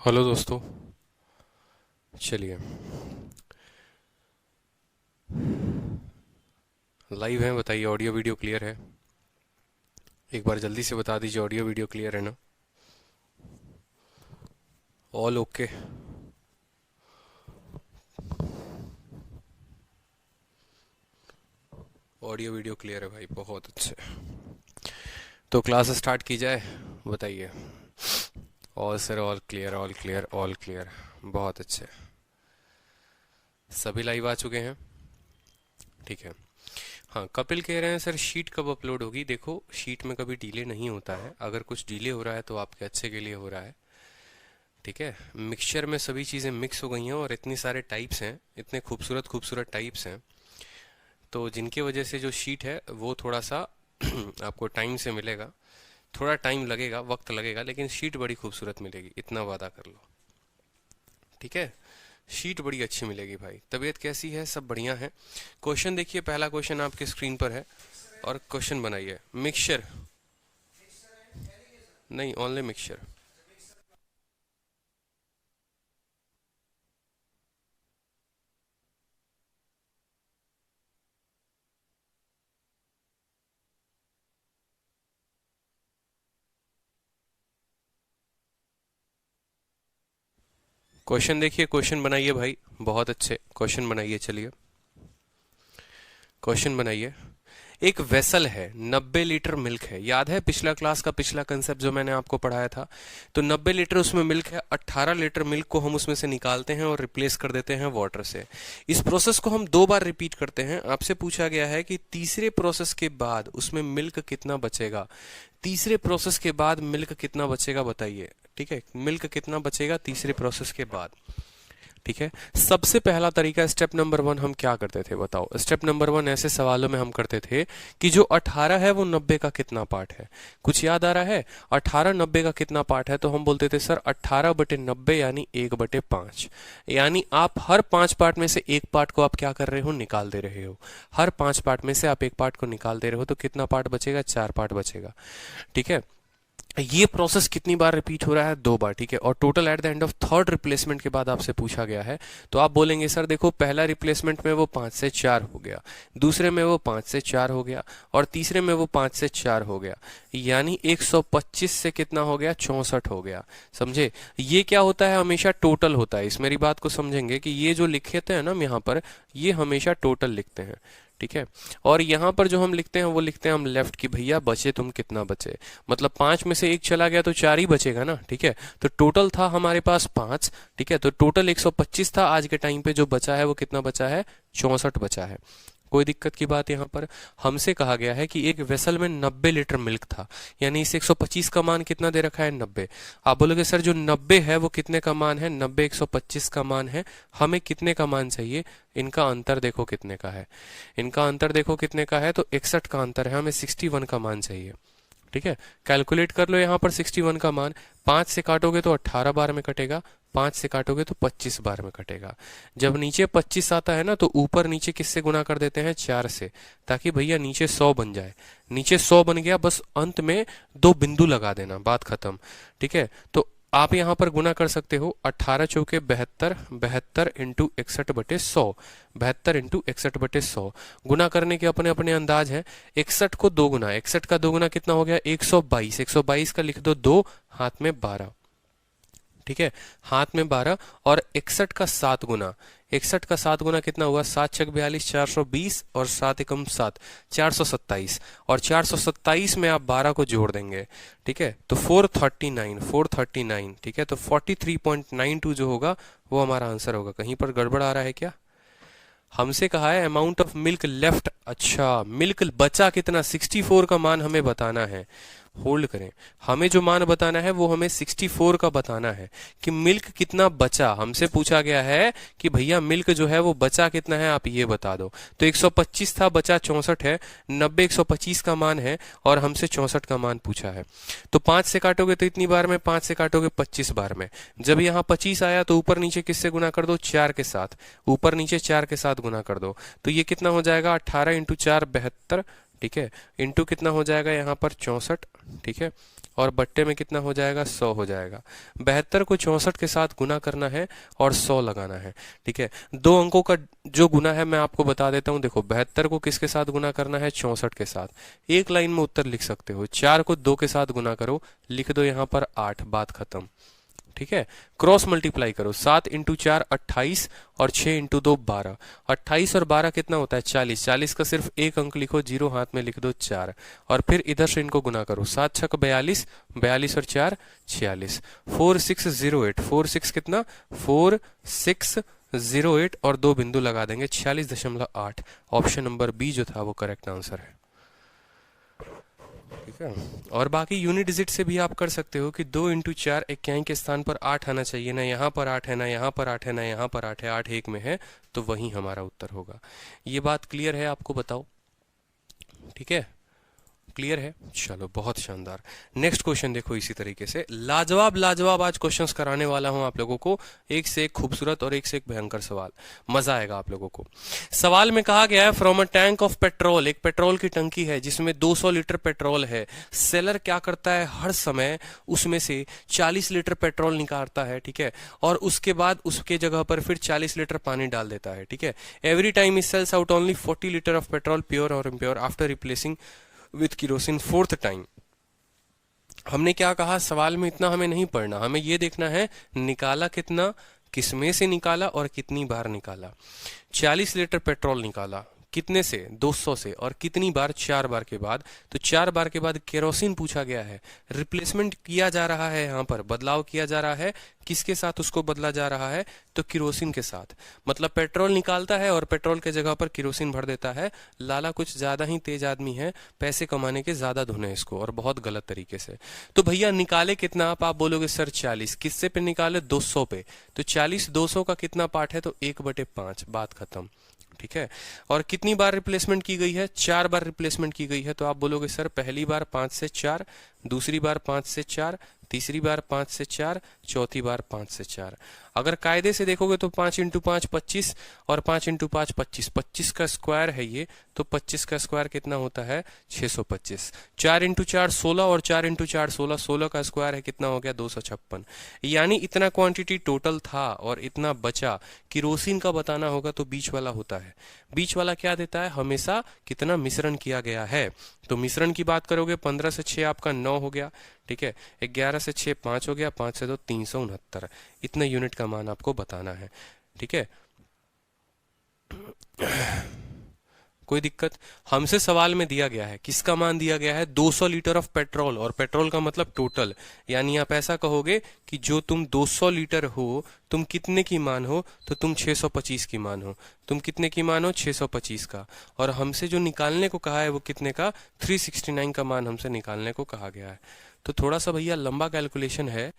Hello दोस्तों। चलिए, live हैं, बताइए ऑडियो वीडियो क्लियर है? एक बार जल्दी से बता दीजिए, ऑडियो वीडियो क्लियर है ना? All okay? Audio video clear है भाई, बहुत अच्छे। तो क्लास स्टार्ट की जाए, बताइए। All sir, all clear, all clear, all clear. बहुत अच्छे, सभी लाइव आ चुके हैं। ठीक है। हाँ, कपिल कह रहे हैं सर शीट कब अपलोड होगी। देखो, शीट में कभी डिले नहीं होता है। अगर कुछ डिले हो रहा है तो आपके अच्छे के लिए हो रहा है। ठीक है। मिक्सचर में सभी चीज़ें मिक्स हो गई हैं और इतने सारे टाइप्स हैं, इतने खूबसूरत खूबसूरत टाइप्स हैं, तो जिनकी वजह से जो शीट है वो थोड़ा सा आपको टाइम से मिलेगा। थोड़ा टाइम लगेगा, वक्त लगेगा, लेकिन शीट बड़ी खूबसूरत मिलेगी, इतना वादा कर लो। ठीक है। शीट बड़ी अच्छी मिलेगी भाई। तबीयत कैसी है? सब बढ़िया है। क्वेश्चन देखिए, पहला क्वेश्चन आपके स्क्रीन पर है और क्वेश्चन बनाइए। मिक्सचर नहीं, ओनली मिक्सचर। क्वेश्चन देखिए, क्वेश्चन बनाइए भाई, बहुत अच्छे क्वेश्चन बनाइए। चलिए, क्वेश्चन बनाइए। एक वेसल है, 90 लीटर मिल्क है। याद है पिछला क्लास का पिछला कंसेप्ट जो मैंने आपको पढ़ाया था? तो 90 लीटर उसमें मिल्क है, 18 लीटर मिल्क को हम उसमें से निकालते हैं और रिप्लेस कर देते हैं वाटर से। इस प्रोसेस को हम 2 बार रिपीट करते हैं। आपसे पूछा गया है कि तीसरे प्रोसेस के बाद उसमें मिल्क कितना बचेगा। तीसरे प्रोसेस के बाद मिल्क कितना बचेगा, बताइए। ठीक है, मिल्क कितना बचेगा तीसरे प्रोसेस के बाद। ठीक है। सबसे पहला तरीका, स्टेप नंबर 1 हम क्या करते थे बताओ? स्टेप नंबर 1 ऐसे सवालों में हम करते थे कि जो 18 है वो 90 का कितना पार्ट है। कुछ याद आ रहा है? 18 90 का कितना पार्ट है? तो हम बोलते थे सर 18/90 यानी 1/5। यानी आप हर 5 पार्ट में से एक पार्ट को आप क्या कर रहे हो, निकाल दे रहे हो। हर 5 पार्ट में से आप एक पार्ट को निकाल दे रहे हो, तो कितना पार्ट बचेगा? 4 पार्ट बचेगा। ठीक है। ये प्रोसेस कितनी बार रिपीट हो रहा है? 2 बार। ठीक है। और total eight the end of third replacement के बाद आपसे पूछा गया है, तो आप बोलेंगे सर देखो, पहला रिप्लेसमेंट में वो 5 से 4 हो गया, दूसरे में वो 5 से 4 हो गया, और तीसरे में वो 5 से 4 हो गया। यानी 125 से कितना हो गया? 64 हो गया। समझे? ये क्या होता है? हमेशा टोटल होता है। इस मेरी बात को समझेंगे कि ये जो लिखे थे ना हम यहाँ पर, ये हमेशा टोटल लिखते हैं। ठीक है। और यहाँ पर जो हम लिखते हैं वो लिखते हैं हम लेफ्ट की, भैया बचे तुम कितना बचे। मतलब 5 में से एक चला गया तो 4 ही बचेगा ना। ठीक है। तो टोटल था हमारे पास 5। ठीक है। तो टोटल 125 था। आज के टाइम पे जो बचा है वो कितना बचा है? 64 बचा है। कोई दिक्कत की बात यहाँ पर? हमसे कहा गया है कि एक वेसल में 90 लीटर मिल्क था, यानी इस 125 का मान कितना दे रखा है? 90। आप बोलोगे सर जो 90 है वो कितने का मान है? 90 125 का मान है। हमें कितने का मान चाहिए? इनका अंतर देखो कितने का है। इनका अंतर देखो कितने का है, तो 61 का अंतर है। हमें 61 का मान चाहिए। ठीक है। कैलकुलेट कर लो यहाँ पर 61 का मान। 5 से काटोगे तो 18 बार में कटेगा, 5 से काटोगे तो 25 बार में कटेगा। जब नीचे 25 आता है ना, तो ऊपर नीचे किससे गुना कर देते हैं? 4 से, ताकि भैया नीचे 100 बन जाए। नीचे 100 बन गया, बस अंत में 2 बिंदु लगा देना, बात खत्म। ठीक है। तो आप यहाँ पर गुना कर सकते हो, 18 चौके 72, 72 इंटू 61/100, 72 इंटू 61/100। गुना करने के अपने अपने अंदाज हैं। 61 को 2 गुना, 61 का 2 गुना कितना हो गया? 122। 122 का लिख दो 2, हाथ में 12। ठीक है। हाथ में 12। और 61 का 7 गुना, 61 का 7 गुना कितना हुआ? 7 छक 42, 420, और 7 एकम 7, 427। और 427 में आप 12 को जोड़ देंगे। ठीक है। तो 439, 439। ठीक है। तो 43.92 जो होगा वो हमारा आंसर होगा। कहीं पर गड़बड़ आ रहा है क्या? हमसे कहा है अमाउंट ऑफ मिल्क लेफ्ट। अच्छा, मिल्क बचा कितना? 64 का मान हमें बताना है। होल्ड करें। हमें जो मान बताना है वो हमें 64 का बताना है कि मिल्क कितना बचा। हमसे पूछा गया है कि भैया मिल्क जो है वो बचा कितना है, आप ये बता दो। तो 125 था, बचा 64 है। 90 125 का मान है और हमसे 64 का मान पूछा है। तो 5 से काटोगे तो इतनी बार में, 5 से काटोगे 25 बार में। जब यहाँ 25 आया तो ऊपर नीचे किससे गुना कर दो? 4 के साथ। ऊपर नीचे 4 के साथ गुना कर दो। तो ये कितना हो जाएगा? 18 इंटू 4 72। ठीक है, इंटू कितना हो जाएगा यहाँ पर 64, ठीक है, और बट्टे में कितना हो जाएगा 100 हो जाएगा। 72 को 64 के साथ गुना करना है और 100 लगाना है, ठीक है। दो अंकों का जो गुना है मैं आपको बता देता हूँ। देखो 72 को किसके साथ गुना करना है, 64 के साथ। एक लाइन में उत्तर लिख सकते हो। 4 को 2 के साथ गुना करो, लिख दो यहाँ पर 8, बात खत्म, ठीक है। क्रॉस मल्टीप्लाई करो, 7 इंटू 4 28 और 6 इंटू 2 12। 28 और 12 कितना होता है 40। 40 का सिर्फ एक अंक लिखो, जीरो हाथ में लिख दो 4, और फिर इधर से इनको गुना करो। 7 छक 42, 42 और 4 46, 4608। 46 कितना 4608 और 2 बिंदु लगा देंगे 46.8। ऑप्शन नंबर बी जो था वो करेक्ट आंसर है, ठीक है। और बाकी यूनिट डिजिट से भी आप कर सकते हो कि 2 इंटू 4 इक्याई के स्थान पर 8 आना चाहिए, ना यहाँ पर 8 है, ना यहाँ पर 8 है, ना यहाँ पर 8 है, 8 एक में है, तो वही हमारा उत्तर होगा। ये बात क्लियर है आपको, बताओ, ठीक है, क्लियर है। चलो बहुत शानदार। नेक्स्ट क्वेश्चन देखो इसी तरीके से, लाजवाब लाजवाब आज क्वेश्चंस कराने वाला हूं आप लोगों को, एक से एक खूबसूरत और एक से एक भयंकर सवाल, मजा आएगा आप लोगों को। सवाल में कहा गया है from a tank of petrol, एक पेट्रोल की टंकी है जिसमें 200 लीटर पेट्रोल है। सेलर क्या करता है, हर समय उसमें से 40 लीटर पेट्रोल निकालता है, ठीक है, और उसके बाद उसके जगह पर फिर 40 लीटर पानी डाल देता है, ठीक है। Every time it sells out only 40 litre of petrol, pure और impure, after replacing with kerosene 4th time. हमने क्या कहा, सवाल में इतना हमें नहीं पढ़ना, हमें ये देखना है निकाला कितना, किसमें से निकाला और कितनी बार निकाला। 40 लीटर पेट्रोल निकाला, कितने से, 200 से, और कितनी बार, 4 बार के बाद। तो 4 बार के बाद केरोसिन पूछा गया है, रिप्लेसमेंट किया जा रहा है, यहाँ पर बदलाव किया जा रहा है, किसके साथ उसको बदला जा रहा है, तो किरोसिन के साथ। मतलब पेट्रोल निकालता है और पेट्रोल के जगह पर किरोसिन भर देता है। लाला कुछ ज्यादा ही तेज आदमी है, पैसे कमाने के ज्यादा धुन है इसको, और बहुत गलत तरीके से। तो भैया निकाले कितना, आप बोलोगे सर 40, किससे पे निकाले, 200 पे। तो 40 200 का कितना पार्ट है, तो 1/5, बात खत्म, ठीक है। और कितनी बार रिप्लेसमेंट की गई है, 4 बार रिप्लेसमेंट की गई है। तो आप बोलोगे सर पहली बार 5 से 4, दूसरी बार 5 से 4, तीसरी बार 5 से 4, चौथी बार 5 से 4। अगर कायदे से देखोगे तो 5 इंटू 5 25, और 5 इंटू 5 25, 25 का स्क्वायर है ये, तो 25 का स्क्वायर कितना होता है, 625। 4 इंटू 4 16, और 4 इंटू 4 16, 16 का स्क्वायर है कितना हो गया, 256। यानी इतना क्वांटिटी टोटल था और इतना बचा। किरोसिन का बताना होगा तो बीच वाला होता है। बीच वाला क्या देता है, हमेशा कितना मिश्रण किया गया है। तो मिश्रण की बात करोगे, 15 से 6 आपका 9 हो गया, ठीक है, 11 से 6 5 हो गया, 5 से 2 369। इतने यूनिट का मान आपको बताना है, ठीक है। कोई दिक्कत, हमसे सवाल में दिया गया है, किसका मान दिया गया है, 200 लीटर ऑफ पेट्रोल, और पेट्रोल का मतलब टोटल। यानी आप ऐसा कहोगे कि जो तुम 200 लीटर हो, तुम कितने की मान हो, तो तुम 625 की मान हो। तुम कितने की मान हो, 625 का। और हमसे जो निकालने को कहा है वो कितने का, 369 का मान हमसे निकालने को कहा गया है। तो थोड़ा सा भैया लंबा कैलकुलेशन है,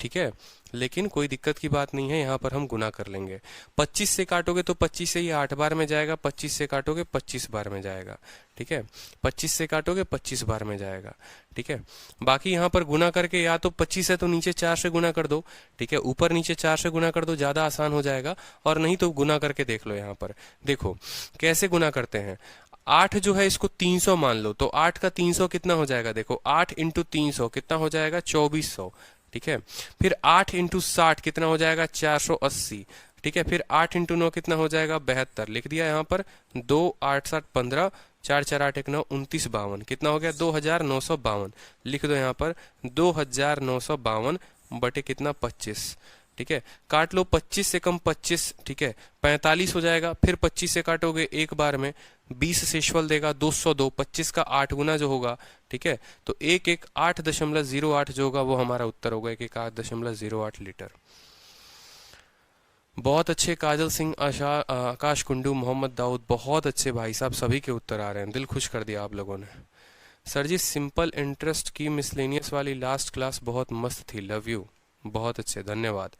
ठीक है, लेकिन कोई दिक्कत की बात नहीं है। यहाँ पर हम गुना कर लेंगे। 25 से काटोगे तो 25 से ये 8 बार में जाएगा, 25 से काटोगे 25 बार में जाएगा, ठीक है। 25 से काटोगे 25 बार में जाएगा, ठीक है। बाकी यहाँ पर गुना करके, या तो 25 है तो नीचे 4 से गुना कर दो, ठीक है, ऊपर नीचे 4 से गुना कर दो, ज्यादा आसान हो जाएगा। और नहीं तो गुना करके देख लो, यहाँ पर देखो कैसे गुना करते हैं। 8 जो है इसको 300 मान लो, तो 8 का 300 कितना हो जाएगा, देखो 8 इंटू 300 कितना हो जाएगा, 2400, ठीक है। फिर 8 इंटू 60 कितना हो जाएगा, 480, ठीक है। फिर 8 इंटू 9 कितना हो जाएगा, 72, लिख दिया यहाँ पर। 2 8 7 15, 4 4 8 1 9 29 52, कितना हो गया, 2952, लिख दो यहाँ पर 2952 बटे कितना, 25, ठीक है। काट लो, 25 से कम 25, ठीक है, 45 हो जाएगा। फिर 25 से काटोगे एक बार में, 20 शेषफल देगा 202, 25 का 8 गुना जो होगा, ठीक है, तो 118.08 जो होगा वो हमारा उत्तर होगा, 118.08 लीटर। बहुत अच्छे, काजल सिंह, आकाश कुंडू, मोहम्मद दाऊद, बहुत अच्छे भाई साहब, सभी के उत्तर आ रहे हैं, दिल खुश कर दिया आप लोगों ने। सर जी सिंपल इंटरेस्ट की मिसलेनियस वाली लास्ट क्लास बहुत मस्त थी, लव यू, बहुत अच्छे, धन्यवाद,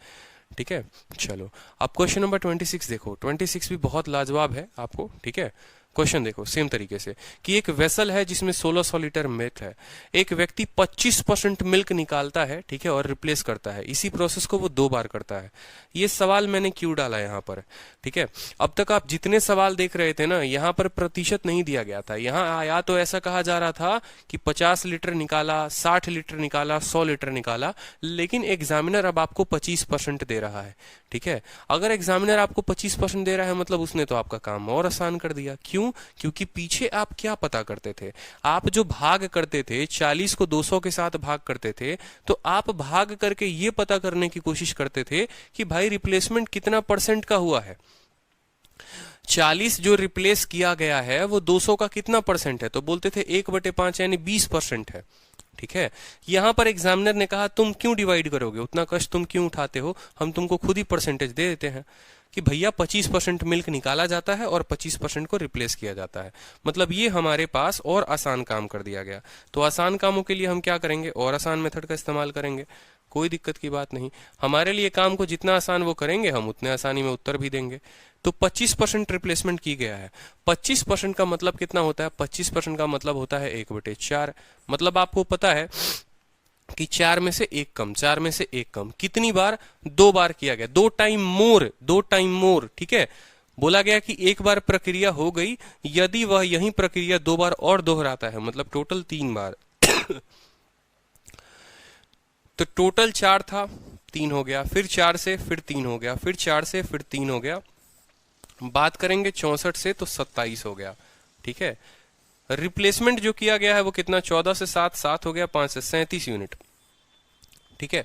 ठीक है। चलो अब क्वेश्चन नंबर 26 देखो, 26 भी बहुत लाजवाब है आपको, ठीक है। क्वेश्चन देखो सेम तरीके से कि एक वेसल है जिसमें 1600 लीटर मिल्क है, एक व्यक्ति 25% मिल्क निकालता है, ठीक है, और रिप्लेस करता है। इसी प्रोसेस को वो 2 बार करता है। ये सवाल मैंने क्यों डाला यहाँ पर, ठीक है। अब तक आप जितने सवाल देख रहे थे ना, यहाँ पर प्रतिशत नहीं दिया गया था। यहाँ या तो ऐसा कहा जा रहा था कि 50 लीटर निकाला, 60 लीटर निकाला, 100 लीटर निकाला, लेकिन एग्जामिनर अब आपको 25% दे रहा है, ठीक है। अगर एग्जामिनर आपको 25% दे रहा है मतलब उसने तो आपका काम और आसान कर दिया। क्यों? क्योंकि पीछे आप क्या पता करते थे, आप जो भाग करते थे 40 को 200 के साथ भाग करते थे, तो आप भाग करके ये पता करने की कोशिश करते थे कि भाई रिप्लेसमेंट कितना परसेंट का हुआ है। 40 जो रिप्लेस किया गया है वो 200 का कितना परसेंट है, तो बोलते थे 1/5 यानी 20% है, ठीक है। यहां पर एग्जामिनर ने कहा तुम क्यों डिवाइड करोगे, उतना कष्ट तुम क्यों उठाते हो, हम तुमको खुद ही परसेंटेज दे देते हैं कि भैया 25% मिल्क निकाला जाता है और 25% को रिप्लेस किया जाता है। मतलब ये हमारे पास और आसान काम कर दिया गया। तो आसान कामों के लिए हम क्या करेंगे, और आसान मेथड का इस्तेमाल करेंगे, कोई दिक्कत की बात नहीं। हमारे लिए काम को जितना आसान वो करेंगे, हम उतने आसानी में उत्तर भी देंगे। तो 25% रिप्लेसमेंट की गया है। 25% का मतलब कितना होता है, 25% का मतलब होता है 1/4। मतलब आपको पता है कि 4 में से 1 कम, 4 में से 1 कम, कितनी बार, 2 बार किया गया, 2 टाइम मोर, 2 टाइम मोर, ठीक है। बोला गया कि 1 बार प्रक्रिया हो गई, यदि वह यही प्रक्रिया 2 बार और दोहराता है, मतलब टोटल 3 बार तो टोटल 4 था, 3 हो गया, फिर 4 से फिर 3 हो गया, फिर 4 से फिर 3 हो गया, बात करेंगे 64 से तो 27 हो गया, ठीक है। रिप्लेसमेंट जो किया गया है वो कितना, 14 से 7, 7 हो गया, 5 से 37 यूनिट, ठीक है।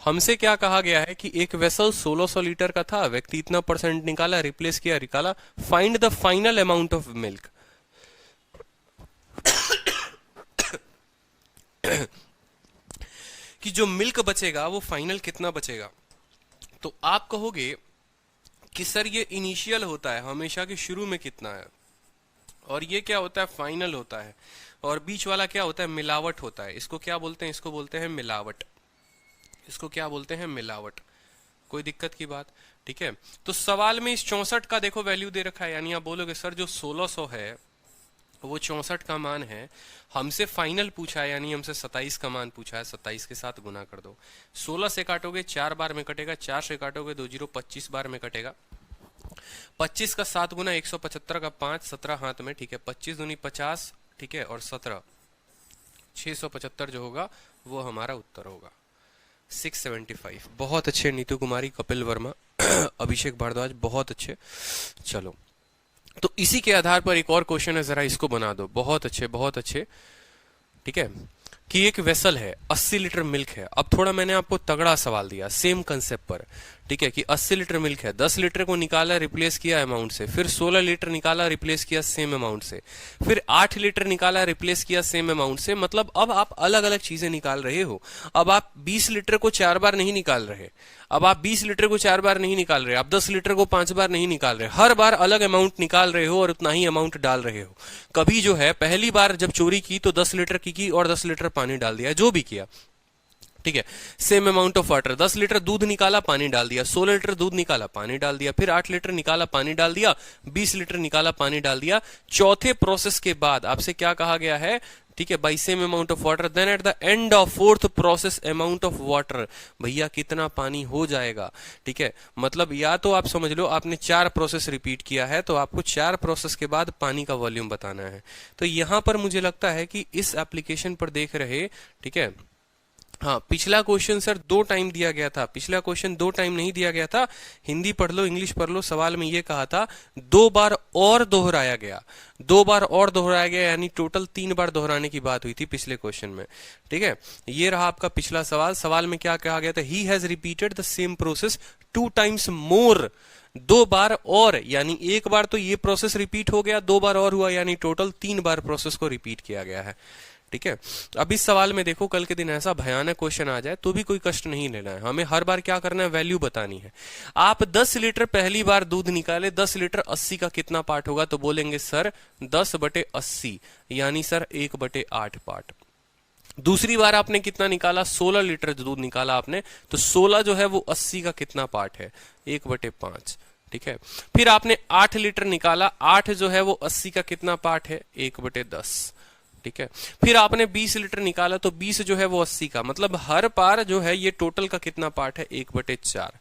हमसे क्या कहा गया है कि एक वेसल 1600 लीटर का था, व्यक्ति इतना परसेंट निकाला, रिप्लेस किया, निकाला, find the final amount of milk. कि जो मिल्क बचेगा वो फाइनल कितना बचेगा। तो आप कहोगे कि सर ये इनिशियल होता है हमेशा कि शुरू में कितना है, और ये क्या होता है, फाइनल होता है, और बीच वाला क्या होता है, मिलावट होता है। इसको क्या बोलते हैं, इसको बोलते हैं मिलावट, इसको क्या बोलते हैं, मिलावट। कोई दिक्कत की बात, ठीक है। तो सवाल में इस 64 का देखो वैल्यू दे रखा है, यानी आप बोलोगे सर जो 1600 है वो 64 का मान है, हमसे फाइनल पूछा है यानी हमसे 27 का मान पूछा है, 27 के साथ गुना कर दो। 16 से काटोगे 4 बार में कटेगा, 4 से काटोगे 2 0 25 बार में कटेगा, 25 का 7 गुना 175 का 5, 17 हाथ में, ठीक है, 25 दूनी 50, ठीक है, और 17 675 जो होगा वो हमारा उत्तर होगा 675। बहुत अच्छे नीतू कुमारी, कपिल वर्मा, अभिषेक भारद्वाज, बहुत अच्छे। चलो, तो इसी के आधार पर एक और क्वेश्चन है, जरा इसको बना दो। बहुत अच्छे, बहुत अच्छे, ठीक है। कि एक वेसल है, 80 लीटर मिल्क है। अब थोड़ा मैंने आपको तगड़ा सवाल दिया सेम कंसेप्ट पर, ठीक है, कि 80 लीटर मिल्क है, 10 लीटर को निकाला, रिप्लेस किया अमाउंट से, फिर 16 लीटर निकाला, रिप्लेस किया सेम अमाउंट से, फिर 8 लीटर निकाला, रिप्लेस किया सेम अमाउंट से। मतलब अब आप अलग अलग चीजें निकाल रहे हो। अब आप 20 लीटर को 4 बार नहीं निकाल रहे, अब आप 20 लीटर को 4 बार नहीं निकाल रहे, आप 10 लीटर को 5 बार नहीं निकाल रहे, हर बार अलग अमाउंट निकाल रहे हो और उतना ही अमाउंट डाल रहे हो। कभी जो है पहली बार जब चोरी की तो 10 लीटर की और 10 लीटर पानी डाल दिया, जो भी किया, ठीक है। Same amount of water, 10 litre दूध निकाला, पानी डाल दिया, 16 लीटर दूध निकाला, पानी डाल दिया, फिर 8 लीटर निकाला, पानी डाल दिया, 20 लीटर निकाला, पानी डाल दिया। चौथे प्रोसेस के बाद आपसे क्या कहा गया है, ठीक है, by same amount of water, then at the end of fourth process amount of water, भैया कितना पानी हो जाएगा, ठीक है। मतलब या तो आप समझ लो आपने 4 प्रोसेस रिपीट किया है, तो आपको 4 प्रोसेस के बाद पानी का वॉल्यूम बताना है। तो यहां पर मुझे लगता है कि इस एप्लीकेशन पर देख रहे, ठीक है, हाँ, पिछला क्वेश्चन सर 2 टाइम दिया गया था, पिछला क्वेश्चन 2 टाइम नहीं दिया गया था। हिंदी पढ़ लो, इंग्लिश पढ़ लो, सवाल में ये कहा था 2 बार और दोहराया गया, 2 बार और दोहराया गया, यानी टोटल 3 बार दोहराने की बात हुई थी पिछले क्वेश्चन में, ठीक है। ये रहा आपका पिछला सवाल। सवाल में क्या कहा गया था, he has repeated the same process 2 times more, 2 बार और, यानी 1 बार तो ये प्रोसेस रिपीट हो गया, 2 बार और हुआ, यानी टोटल 3 बार प्रोसेस को रिपीट किया गया है, ठीक है। अब इस सवाल में देखो, कल के दिन ऐसा भयानक क्वेश्चन आ जाए तो भी कोई कष्ट नहीं लेना है, हमें हर बार क्या करना है, वैल्यू बतानी है। आप 10 लीटर पहली बार दूध निकाले, 10 लीटर 80 का कितना पार्ट होगा, तो बोलेंगे सर 10/80, यानी सर 1/8 पार्ट। दूसरी बार आपने कितना निकाला, 16 लीटर दूध निकाला आपने, तो 16 जो है वो 80 का कितना पार्ट है, 1/5, ठीक है। फिर आपने 8 लीटर निकाला, 8 जो है वो 80 का कितना पार्ट है, 1/10, ठीक है। फिर आपने 20 लीटर निकाला तो 20 जो है वो 80 का, मतलब हर पार जो है ये टोटल का कितना पार्ट है, 1/4।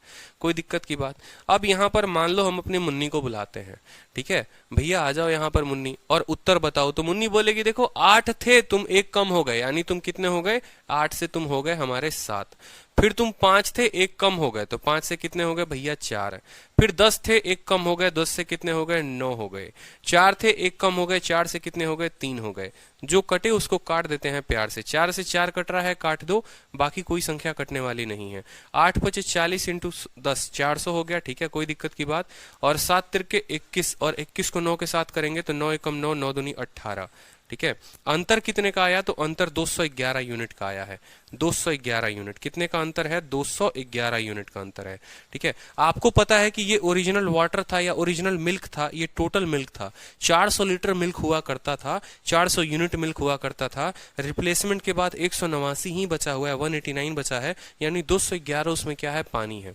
कोई दिक्कत की बात। अब यहां पर मान लो हम अपनी मुन्नी को बुलाते हैं, ठीक है, भैया आ जाओ यहाँ पर मुन्नी, और उत्तर बताओ। तो मुन्नी बोलेगी देखो 8 थे, तुम एक कम हो गए, यानी तुम कितने हो गए, 8 से तुम हो गए हमारे 7। फिर तुम 5 थे, एक कम हो गए, तो 5 से कितने हो गए भैया, 4। फिर 10 थे, एक कम हो गए, 10 से कितने हो गए, 9 हो गए। 4 थे, एक कम हो गए, 4 से कितने हो गए, 3 हो गए। जो कटे उसको काट देते हैं प्यार से, 4 से 4 कट रहा है, काट दो, बाकी कोई संख्या कटने वाली नहीं है। 8 × 40 × 10 400 हो गया, ठीक है, कोई दिक्कत की बात। और 7 तिरके 21, और 21 को 9 के साथ करेंगे तो 9 एकम 9, 9 दूनी 18, ठीक है। अंतर कितने का आया, तो अंतर 211 यूनिट का आया है। 211 यूनिट, कितने का अंतर है, 211 यूनिट का अंतर है, ठीक है। आपको पता है कि ये ओरिजिनल वाटर था या ओरिजिनल मिल्क था, ये टोटल मिल्क था। 400 लीटर मिल्क हुआ करता था, 400 यूनिट मिल्क हुआ करता था। रिप्लेसमेंट के बाद 189 ही बचा हुआ है, 189 बचा है, यानी 211 उसमें क्या है, पानी है,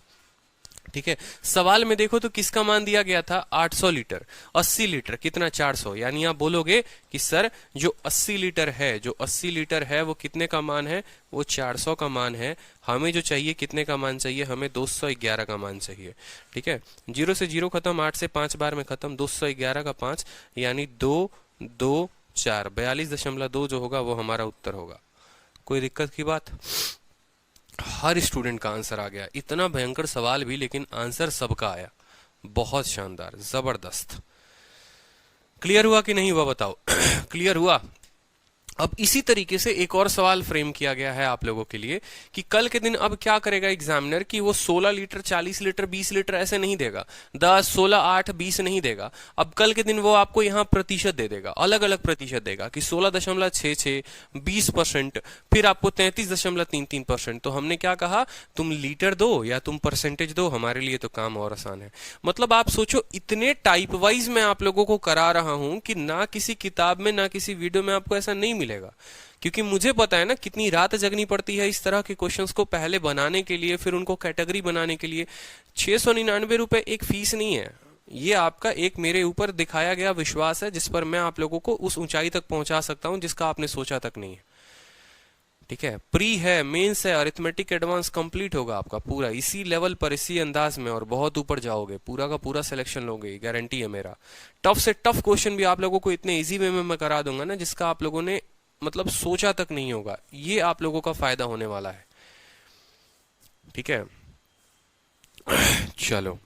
ठीक है। सवाल में देखो तो किसका मान दिया गया था, 800 लीटर। 80 लीटर कितना, 400, यानी आप बोलोगे कि सर जो 80 लीटर है, जो 80 लीटर है वो कितने का मान है, वो 400 का मान है। हमें जो चाहिए कितने का मान चाहिए, हमें 211 का मान चाहिए, ठीक है। 0 से 0 खत्म, 8 से 5 बार में खत्म, 211 का 5 यानी 2 2 4, 42.2 जो होगा वो हमारा उत्तर होगा। कोई दिक्कत की बात। हर स्टूडेंट का आंसर आ गया, इतना भयंकर सवाल भी लेकिन आंसर सबका आया, बहुत शानदार, जबरदस्त। क्लियर हुआ कि नहीं हुआ बताओ। क्लियर हुआ। अब इसी तरीके से एक और सवाल फ्रेम किया गया है आप लोगों के लिए कि कल के दिन अब क्या करेगा एग्जामिनर कि वो 16 लीटर, 40 लीटर, 20 लीटर ऐसे नहीं देगा, 10, 16, 8, 20 नहीं देगा। अब कल के दिन वो आपको यहाँ प्रतिशत दे देगा, अलग अलग प्रतिशत देगा कि 16.66, 20%, फिर आपको 33.33%। तो हमने क्या कहा, तुम लीटर दो या तुम परसेंटेज दो, हमारे लिए तो काम और आसान है। मतलब आप सोचो, इतने टाइप वाइज मैं आप लोगों को करा रहा हूं कि ना किसी किताब में ना किसी वीडियो में आपको ऐसा नहीं मिलेगा, क्योंकि मुझे पता है ना कितनी रात जगनी पड़ती है इस तरह के क्वेश्चंस को पहले बनाने के लिए, फिर उनको कैटेगरी बनाने के लिए। 699 रुपए एक फीस नहीं है, ये आपका एक मेरे ऊपर दिखाया गया विश्वास है, जिस पर मैं आप लोगों को उस ऊंचाई तक पहुंचा सकता हूं जिसका आपने सोचा तक नहीं है, ठीक है। प्री है, मेंस है, अरिथमेटिक एडवांस कंप्लीट होगा आपका पूरा इसी लेवल पर, इसी अंदाज में, और बहुत ऊपर जाओगे, पूरा का पूरा सिलेक्शन लोगे, गारंटी है मेरा। टफ से टफ क्वेश्चन भी आप लोगों को इतने इजी वे में मैं करा दूंगा ना, जिसका आप लोगों ने मतलब सोचा तक नहीं होगा। ये आप लोगों का फायदा होने वाला है, ठीक है। चलो,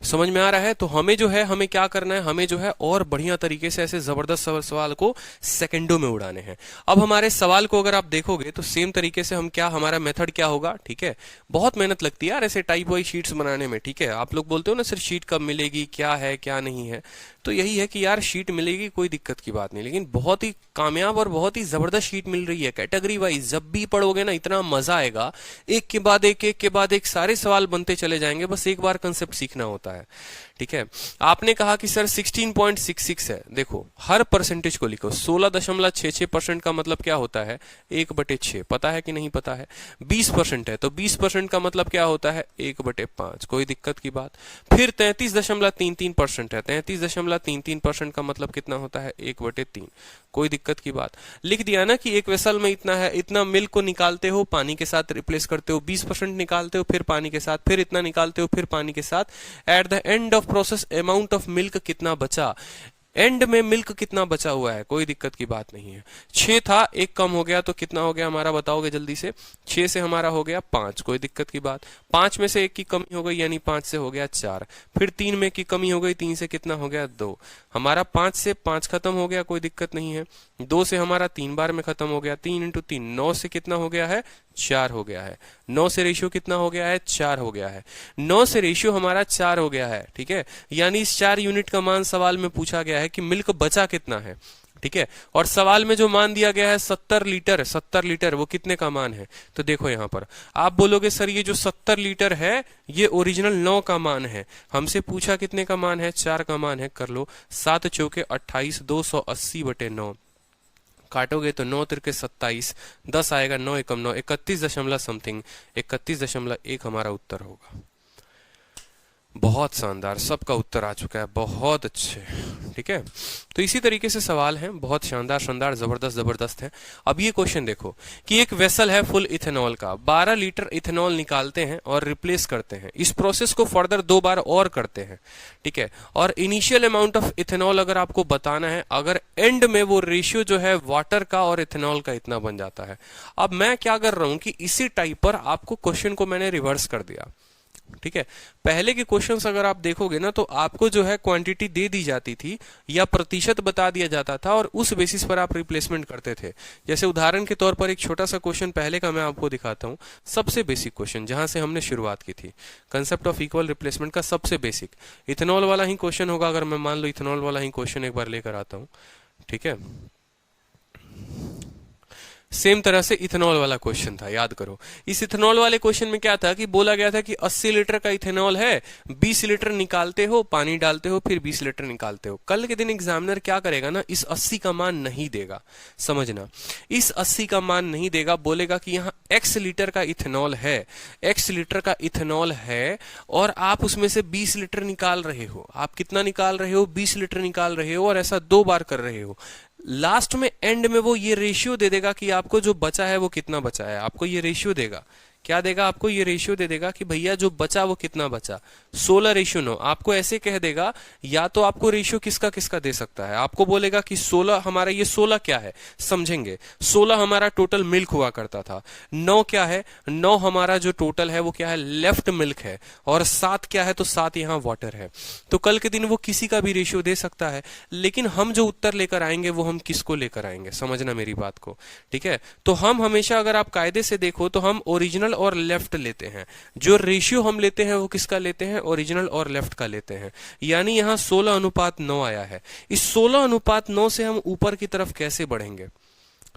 समझ में आ रहा है। तो हमें जो है, हमें क्या करना है, हमें जो है और बढ़िया तरीके से ऐसे जबरदस्त सवाल को सेकंडों में उड़ाने हैं। अब हमारे सवाल को अगर आप देखोगे तो सेम तरीके से हम क्या, हमारा मेथड क्या होगा, ठीक है। बहुत मेहनत लगती है यार ऐसे टाइप वाइज शीट्स बनाने में, ठीक है। आप लोग बोलते हो ना सर शीट कब मिलेगी, क्या है क्या नहीं है, तो यही है कि यार शीट मिलेगी, कोई दिक्कत की बात नहीं, लेकिन बहुत ही कामयाब और बहुत ही जबरदस्त शीट मिल रही है कैटेगरी वाइज। जब भी पढ़ोगे ना इतना मजा आएगा, एक के बाद एक, एक के बाद एक सारे सवाल बनते चले जाएंगे, बस एक बार कंसेप्ट सीखना होता है, ठीक है। आपने कहा कि सर 16.66 है, देखो हर परसेंटेज को लिखो। 16.66% का मतलब क्या होता है, 1/6, पता है कि नहीं पता है। 20% है तो 20% का मतलब क्या होता है, 1/5, कोई दिक्कत की बात। फिर 33.33% है, 33.33% का मतलब कितना होता है, 1/3, कोई दिक्कत की बात। लिख दिया ना कि एक वेसल में इतना है, इतना मिल्क को निकालते हो, पानी के साथ रिप्लेस करते हो, 20% निकालते हो, फिर पानी के साथ, फिर इतना निकालते हो, फिर पानी के साथ। Eight the end of process amount of milk कितना बचा, एंड में मिल्क कितना बचा हुआ है, कोई दिक्कत की बात नहीं है। 6 था, एक कम हो गया, तो कितना हो गया हमारा, बताओगे जल्दी से। 6 से हमारा हो गया 5, कोई दिक्कत की बात। 5 में से 1 की कमी हो गई, यानी 5 से हो गया 4। फिर 3 में की कमी हो गई, 3 से कितना हो गया, 2। हमारा 5 से 5 खत्म हो गया, कोई दिक्कत नहीं है। 2 से हमारा 3 बार में खत्म हो गया, 3 × 3 9 से कितना हो गया है, 4 हो गया है। 9 से रेशियो कितना हो गया है, 4 हो गया है। 9 से रेशियो हमारा 4 हो गया है, ठीक है। यानी इस 4 यूनिट का मान सवाल में पूछा गया है कि मिल्क बचा कितना है, ठीक है। और सवाल में जो मान दिया गया है 70 लीटर, 70 लीटर वो कितने का मान है, तो देखो यहां पर आप बोलोगे सर ये जो 70 लीटर है ये ओरिजिनल 9 का मान है, हमसे पूछा कितने का मान है, 4 का मान है। कर लो 7 चौके 28, 280/9 काटोगे तो 9 तिरके 27, 10 आएगा, 9 एकम 9, 31 दशमलव समथिंग, 31.1 हमारा उत्तर होगा। बहुत शानदार, सबका उत्तर आ चुका है, बहुत अच्छे। ठीक है, तो इसी तरीके से सवाल हैं, बहुत शानदार शानदार, जबरदस्त जबरदस्त है। अब ये क्वेश्चन देखो कि एक वेसल है फुल इथेनॉल का, 12 लीटर इथेनॉल निकालते हैं और रिप्लेस करते हैं। इस प्रोसेस को फर्दर 2 बार और करते हैं। ठीक है, और इनिशियल अमाउंट ऑफ इथेनॉल अगर आपको बताना है, अगर एंड में वो रेशियो जो है वाटर का और इथेनॉल का इतना बन जाता है। अब मैं क्या कर रहा हूं कि इसी टाइप पर आपको क्वेश्चन को मैंने रिवर्स कर दिया। ठीक है, पहले के क्वेश्चंस अगर आप देखोगे ना, तो आपको जो है क्वांटिटी दे दी जाती थी या प्रतिशत बता दिया जाता था और उस बेसिस पर आप रिप्लेसमेंट करते थे। जैसे उदाहरण के तौर पर एक छोटा सा क्वेश्चन पहले का मैं आपको दिखाता हूं, सबसे बेसिक क्वेश्चन जहां से हमने शुरुआत की थी, कंसेप्ट ऑफ इक्वल रिप्लेसमेंट का सबसे बेसिक इथेनॉल वाला ही क्वेश्चन होगा। अगर मैं मान लो इथेनॉल वाला ही क्वेश्चन एक बार लेकर आता हूं, ठीक है, सेम तरह से इथेनॉल वाला क्वेश्चन था, याद करो। इस इथेनॉल वाले क्वेश्चन में क्या था कि बोला गया था कि 80 लीटर का इथेनॉल है, 20 लीटर निकालते हो, पानी डालते हो, फिर 20 लीटर निकालते हो। कल के दिन एग्जामिनर क्या करेगा ना, इस 80 का मान नहीं देगा, समझना, इस 80 का मान नहीं देगा, बोलेगा कि यहाँ x लीटर का इथेनॉल है, x लीटर का इथेनॉल है और आप उसमें से 20 लीटर निकाल रहे हो। आप कितना निकाल रहे हो? 20 लीटर निकाल रहे हो और ऐसा 2 बार कर रहे हो। लास्ट में एंड में वो ये रेशियो दे देगा कि आपको जो बचा है वो कितना बचा है। आपको ये रेशियो देगा, क्या देगा? आपको ये रेशियो दे देगा कि भैया जो बचा वो कितना बचा, 16:9। आपको ऐसे कह देगा, या तो आपको रेशियो किसका किसका दे सकता है, आपको बोलेगा कि 16 हमारा, ये 16 क्या है समझेंगे, 16 हमारा टोटल मिल्क हुआ करता था, 9 क्या है, 9 हमारा जो टोटल है वो क्या है, लेफ्ट मिल्क है, और 7 क्या है, तो 7 यहाँ वाटर है। तो कल के दिन वो किसी का भी रेशियो दे सकता है, लेकिन हम जो उत्तर लेकर आएंगे वो हम किसको लेकर आएंगे, समझना मेरी बात को। ठीक है, तो हम हमेशा, अगर आप कायदे से देखो तो हम ओरिजिनल और लेफ्ट लेते हैं। जो रेशियो हम लेते हैं वो किसका लेते हैं, ओरिजिनल और लेफ्ट का लेते हैं। यानी यहाँ 16:9 आया है। इस 16:9 से हम ऊपर की तरफ कैसे बढ़ेंगे,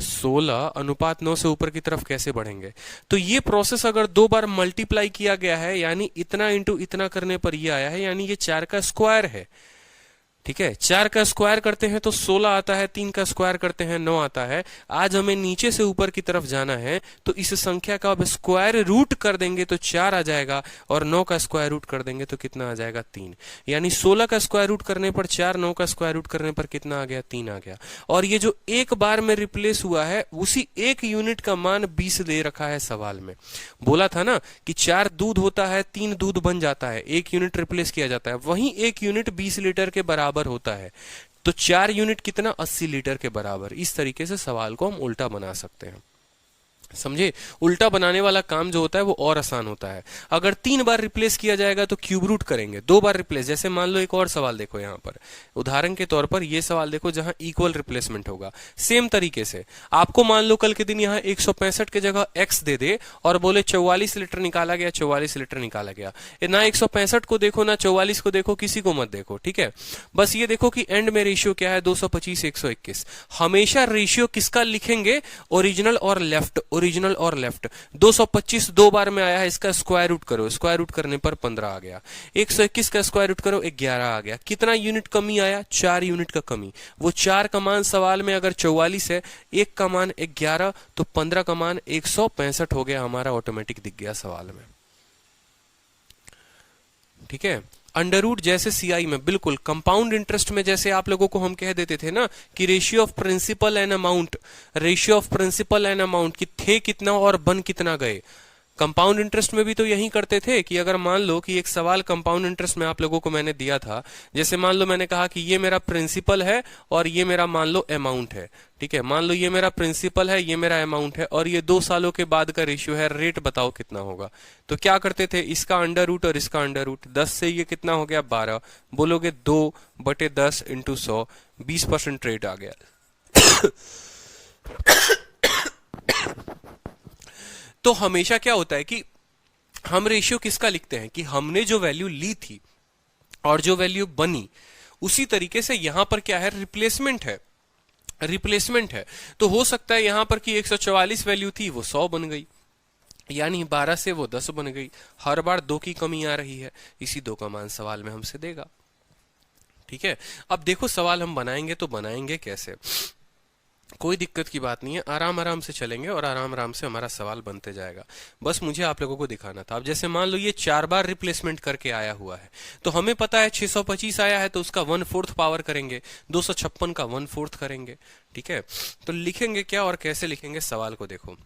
16:9 से ऊपर की तरफ कैसे बढ़ेंगे? तो ये प्रोसेस अगर 2 बार मल्टीप्लाई किया गया है, यानी इतना इंटू इतना करने पर ये आया है, यानी ये 4 का स्क्वायर है। ठीक है, 4 का स्क्वायर करते हैं तो 16 आता है, 3 का स्क्वायर करते हैं 9 आता है। आज हमें नीचे से ऊपर की तरफ जाना है, तो इस संख्या का अब स्क्वायर रूट कर देंगे तो 4 आ जाएगा, और 9 का स्क्वायर रूट कर देंगे तो कितना आ जाएगा, 3। यानी 16 का स्क्वायर रूट करने पर 4, 9 का स्क्वायर रूट करने पर कितना आ गया, 3 आ गया। और ये जो एक बार में रिप्लेस हुआ है, उसी एक यूनिट का मान 20 दे रखा है सवाल में। बोला था ना कि 4 दूध होता है, 3 दूध बन जाता है, 1 यूनिट रिप्लेस किया जाता है, वहीं 1 यूनिट 20 लीटर के बराबर होता है। तो 4 यूनिट कितना, 80 लीटर के बराबर। इस तरीके से सवाल को हम उल्टा बना सकते हैं, समझे। उल्टा बनाने वाला काम जो होता है वो और आसान होता है। अगर 3 बार रिप्लेस किया जाएगा तो क्यूब रूट करेंगे, 2 बार रिप्लेस। जैसे मान लो एक और सवाल देखो, यहाँ पर उदाहरण के तौर पर ये सवाल देखो जहां इक्वल रिप्लेसमेंट होगा। सेम तरीके से आपको मान लो कल के दिन यहाँ 165 की जगह x दे दे और बोले 44 लीटर निकाला गया, 44 लीटर निकाला गया। ना 165 को देखो ना 44 को देखो, किसी को मत देखो। ठीक है, बस ये देखो कि एंड में रेशियो क्या है, 225 121। हमेशा रेशियो किसका लिखेंगे, ओरिजिनल और लेफ्ट, ओरिजिनल और लेफ्ट। 225 2 बार में आया है, इसका स्क्वायर रूट करो, स्क्वायर रूट करने पर 15 आ गया। 121 का स्क्वायर रूट करो, 11 आ गया। कितना यूनिट कमी आया, 4 यूनिट का कमी। वो 4 का मान सवाल में अगर 44 है, 1 का मान 11, तो 15 का मान 165 हो गया हमारा, ऑटोमेटिक दिख गया सवाल में। ठीक है, अंडर रूट जैसे सीआई में, बिल्कुल कंपाउंड इंटरेस्ट में जैसे आप लोगों को हम कह देते थे ना कि ratio of principal and amount, ratio of principal and amount, कि थे कितना और बन कितना गए। कंपाउंड इंटरेस्ट में भी तो यही करते थे कि अगर मान लो कि एक सवाल कंपाउंड इंटरेस्ट में आप लोगों को मैंने दिया था, जैसे मान लो मैंने कहा कि ये मेरा प्रिंसिपल है और ये मेरा मान लो अमाउंट है। ठीक है, मान लो ये मेरा प्रिंसिपल है, ये मेरा अमाउंट है, और ये 2 सालों के बाद का रेशियो है, रेट बताओ कितना होगा। तो क्या करते थे, इसका अंडर रूट और इसका अंडर रूट, 10 से ये कितना हो गया, 12, बोलोगे 2/10 × 100, 20% रेट आ गया। तो हमेशा क्या होता है कि हम रेशियो किसका लिखते हैं, कि हमने जो वैल्यू ली थी और जो वैल्यू बनी, उसी तरीके से यहां पर क्या है, रिप्लेसमेंट है, रिप्लेसमेंट है। तो हो सकता है यहां पर कि 144 वैल्यू थी वो 100 बन गई, यानी 12 से वो 10 बन गई। हर बार 2 की कमी आ रही है, इसी 2 का मान सवाल में हमसे देगा। ठीक है, अब देखो सवाल हम बनाएंगे तो बनाएंगे कैसे। कोई दिक्कत की बात नहीं है, आराम आराम से चलेंगे और आराम आराम से हमारा सवाल बनते जाएगा। बस मुझे आप लोगों को दिखाना था। अब जैसे मान लो ये 4 बार रिप्लेसमेंट करके आया हुआ है, तो हमें पता है 625 आया है तो उसका 1/4 पावर करेंगे, 256 का 1/4 करेंगे। ठीक है, तो लिखेंगे क्या और कैसे लिखेंगे, सवाल को देखो।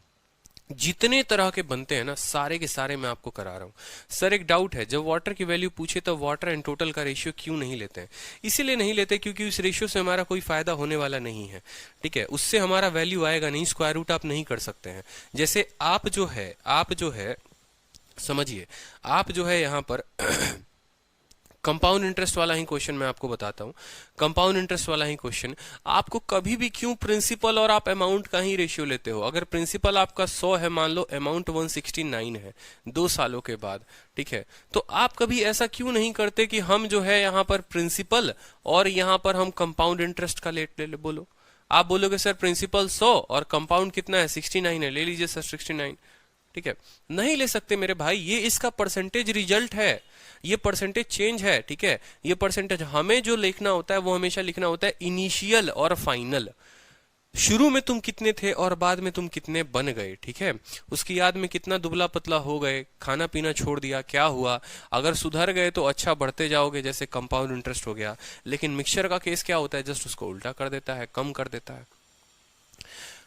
जितने तरह के बनते हैं ना सारे के सारे मैं आपको करा रहा हूँ। सर एक डाउट है, जब वाटर की वैल्यू पूछे तो वाटर एंड टोटल का रेशियो क्यों नहीं लेते हैं? इसीलिए नहीं लेते क्योंकि उस रेशियो से हमारा कोई फायदा होने वाला नहीं है। ठीक है, उससे हमारा वैल्यू आएगा नहीं, स्क्वायर रूट आप नहीं कर सकते हैं। जैसे आप जो है समझिए, आप जो है यहाँ पर कंपाउंड इंटरेस्ट वाला ही क्वेश्चन मैं आपको बताता हूं। कंपाउंड इंटरेस्ट वाला ही क्वेश्चन, आपको कभी भी क्यों प्रिंसिपल और आप अमाउंट का ही रेशियो लेते हो? अगर प्रिंसिपल आपका 100 है, मान लो अमाउंट 169 है 2 सालों के बाद, ठीक है, तो आप कभी ऐसा क्यों नहीं करते कि हम जो है यहाँ पर प्रिंसिपल और यहाँ पर हम कंपाउंड इंटरेस्ट का ले बोलो। आप बोलोगे सर प्रिंसिपल 100 और कंपाउंड कितना है 69 है, ले लीजिए सर 69। ठीक है, नहीं ले सकते मेरे भाई, ये इसका परसेंटेज रिजल्ट है, ये परसेंटेज चेंज है। ठीक है, ये परसेंटेज हमें जो लिखना होता है वो हमेशा लिखना होता है इनिशियल और फाइनल। शुरू में तुम कितने थे और बाद में तुम कितने बन गए। ठीक है, उसकी याद में कितना दुबला पतला हो गए, खाना पीना छोड़ दिया, क्या हुआ, अगर सुधर गए तो अच्छा बढ़ते जाओगे, जैसे कंपाउंड इंटरेस्ट हो गया। लेकिन मिक्सचर का केस क्या होता है, जस्ट उसको उल्टा कर देता है, कम कर देता है।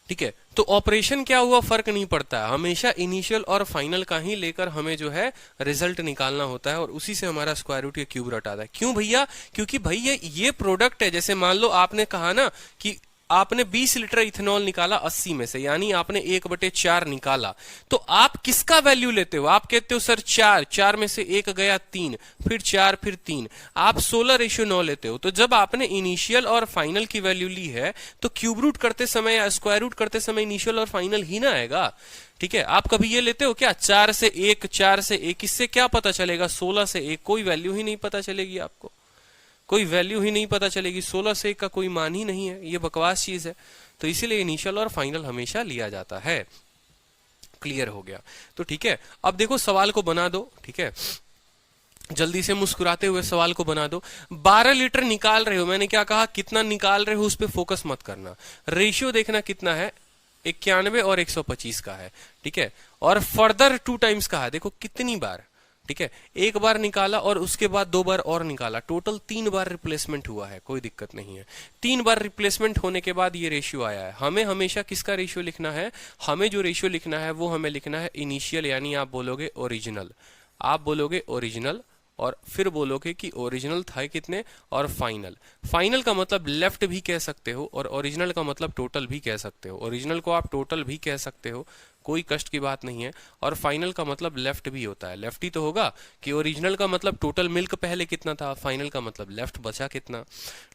ठीक है, तो ऑपरेशन क्या हुआ फर्क नहीं पड़ता है, हमेशा इनिशियल और फाइनल का ही लेकर हमें जो है रिजल्ट निकालना होता है और उसी से हमारा स्क्वायर रूट या क्यूब रूट आता है। क्यों भैया? क्योंकि भैया ये प्रोडक्ट है। जैसे मान लो आपने कहा ना कि आपने 20 लीटर इथेनॉल निकाला 80 में से, यानी आपने 1/4 निकाला, तो आप किसका वैल्यू लेते हो? आप कहते हो सर 4 में से 1 गया 3, फिर 4 फिर 3, आप 16:9 लेते हो। तो जब आपने इनिशियल और फाइनल की वैल्यू ली है तो क्यूब रूट करते समय या स्क्वायर रूट करते समय इनिशियल और फाइनल ही ना आएगा। ठीक है, आप कभी ये लेते हो क्या 4 से 1, 4 से 1, इससे क्या पता चलेगा? 16 से 1, कोई वैल्यू ही नहीं पता चलेगी आपको, कोई वैल्यू ही नहीं पता चलेगी। 16 से 1 का कोई मान ही नहीं है, ये बकवास चीज है। तो इसीलिए इनिशियल और फाइनल हमेशा लिया जाता है। क्लियर हो गया? तो ठीक है, अब देखो सवाल को बना दो। ठीक है, जल्दी से मुस्कुराते हुए सवाल को बना दो। 12 लीटर निकाल रहे हो, मैंने क्या कहा, कितना निकाल रहे हो उस पर फोकस मत करना, रेशियो देखना कितना है, 91 और 125 का है। ठीक है, और फर्दर 2 टाइम्स का है, देखो कितनी बार। ठीक है, एक बार निकाला और उसके बाद 2 बार और निकाला, टोटल 3 बार रिप्लेसमेंट हुआ है, कोई दिक्कत नहीं है। 3 बार रिप्लेसमेंट होने के बाद ये रेशियो आया है। हमें हमेशा किसका रेशियो लिखना है? हमें जो रेशियो लिखना है वो हमें लिखना है इनिशियल, यानी आप बोलोगे ओरिजिनल, आप बोलोगे ओरिजिनल, और फिर बोलोगे कि ओरिजिनल था कितने, और फाइनल। फाइनल का मतलब लेफ्ट भी कह सकते हो और ओरिजिनल का मतलब टोटल भी कह सकते हो। ओरिजिनल को आप टोटल भी कह सकते हो, कोई कष्ट की बात नहीं है। और फाइनल का मतलब लेफ्ट भी होता है, लेफ्ट ही तो होगा कि ओरिजिनल का मतलब टोटल मिल्क पहले कितना था, फाइनल का मतलब लेफ्ट बचा कितना।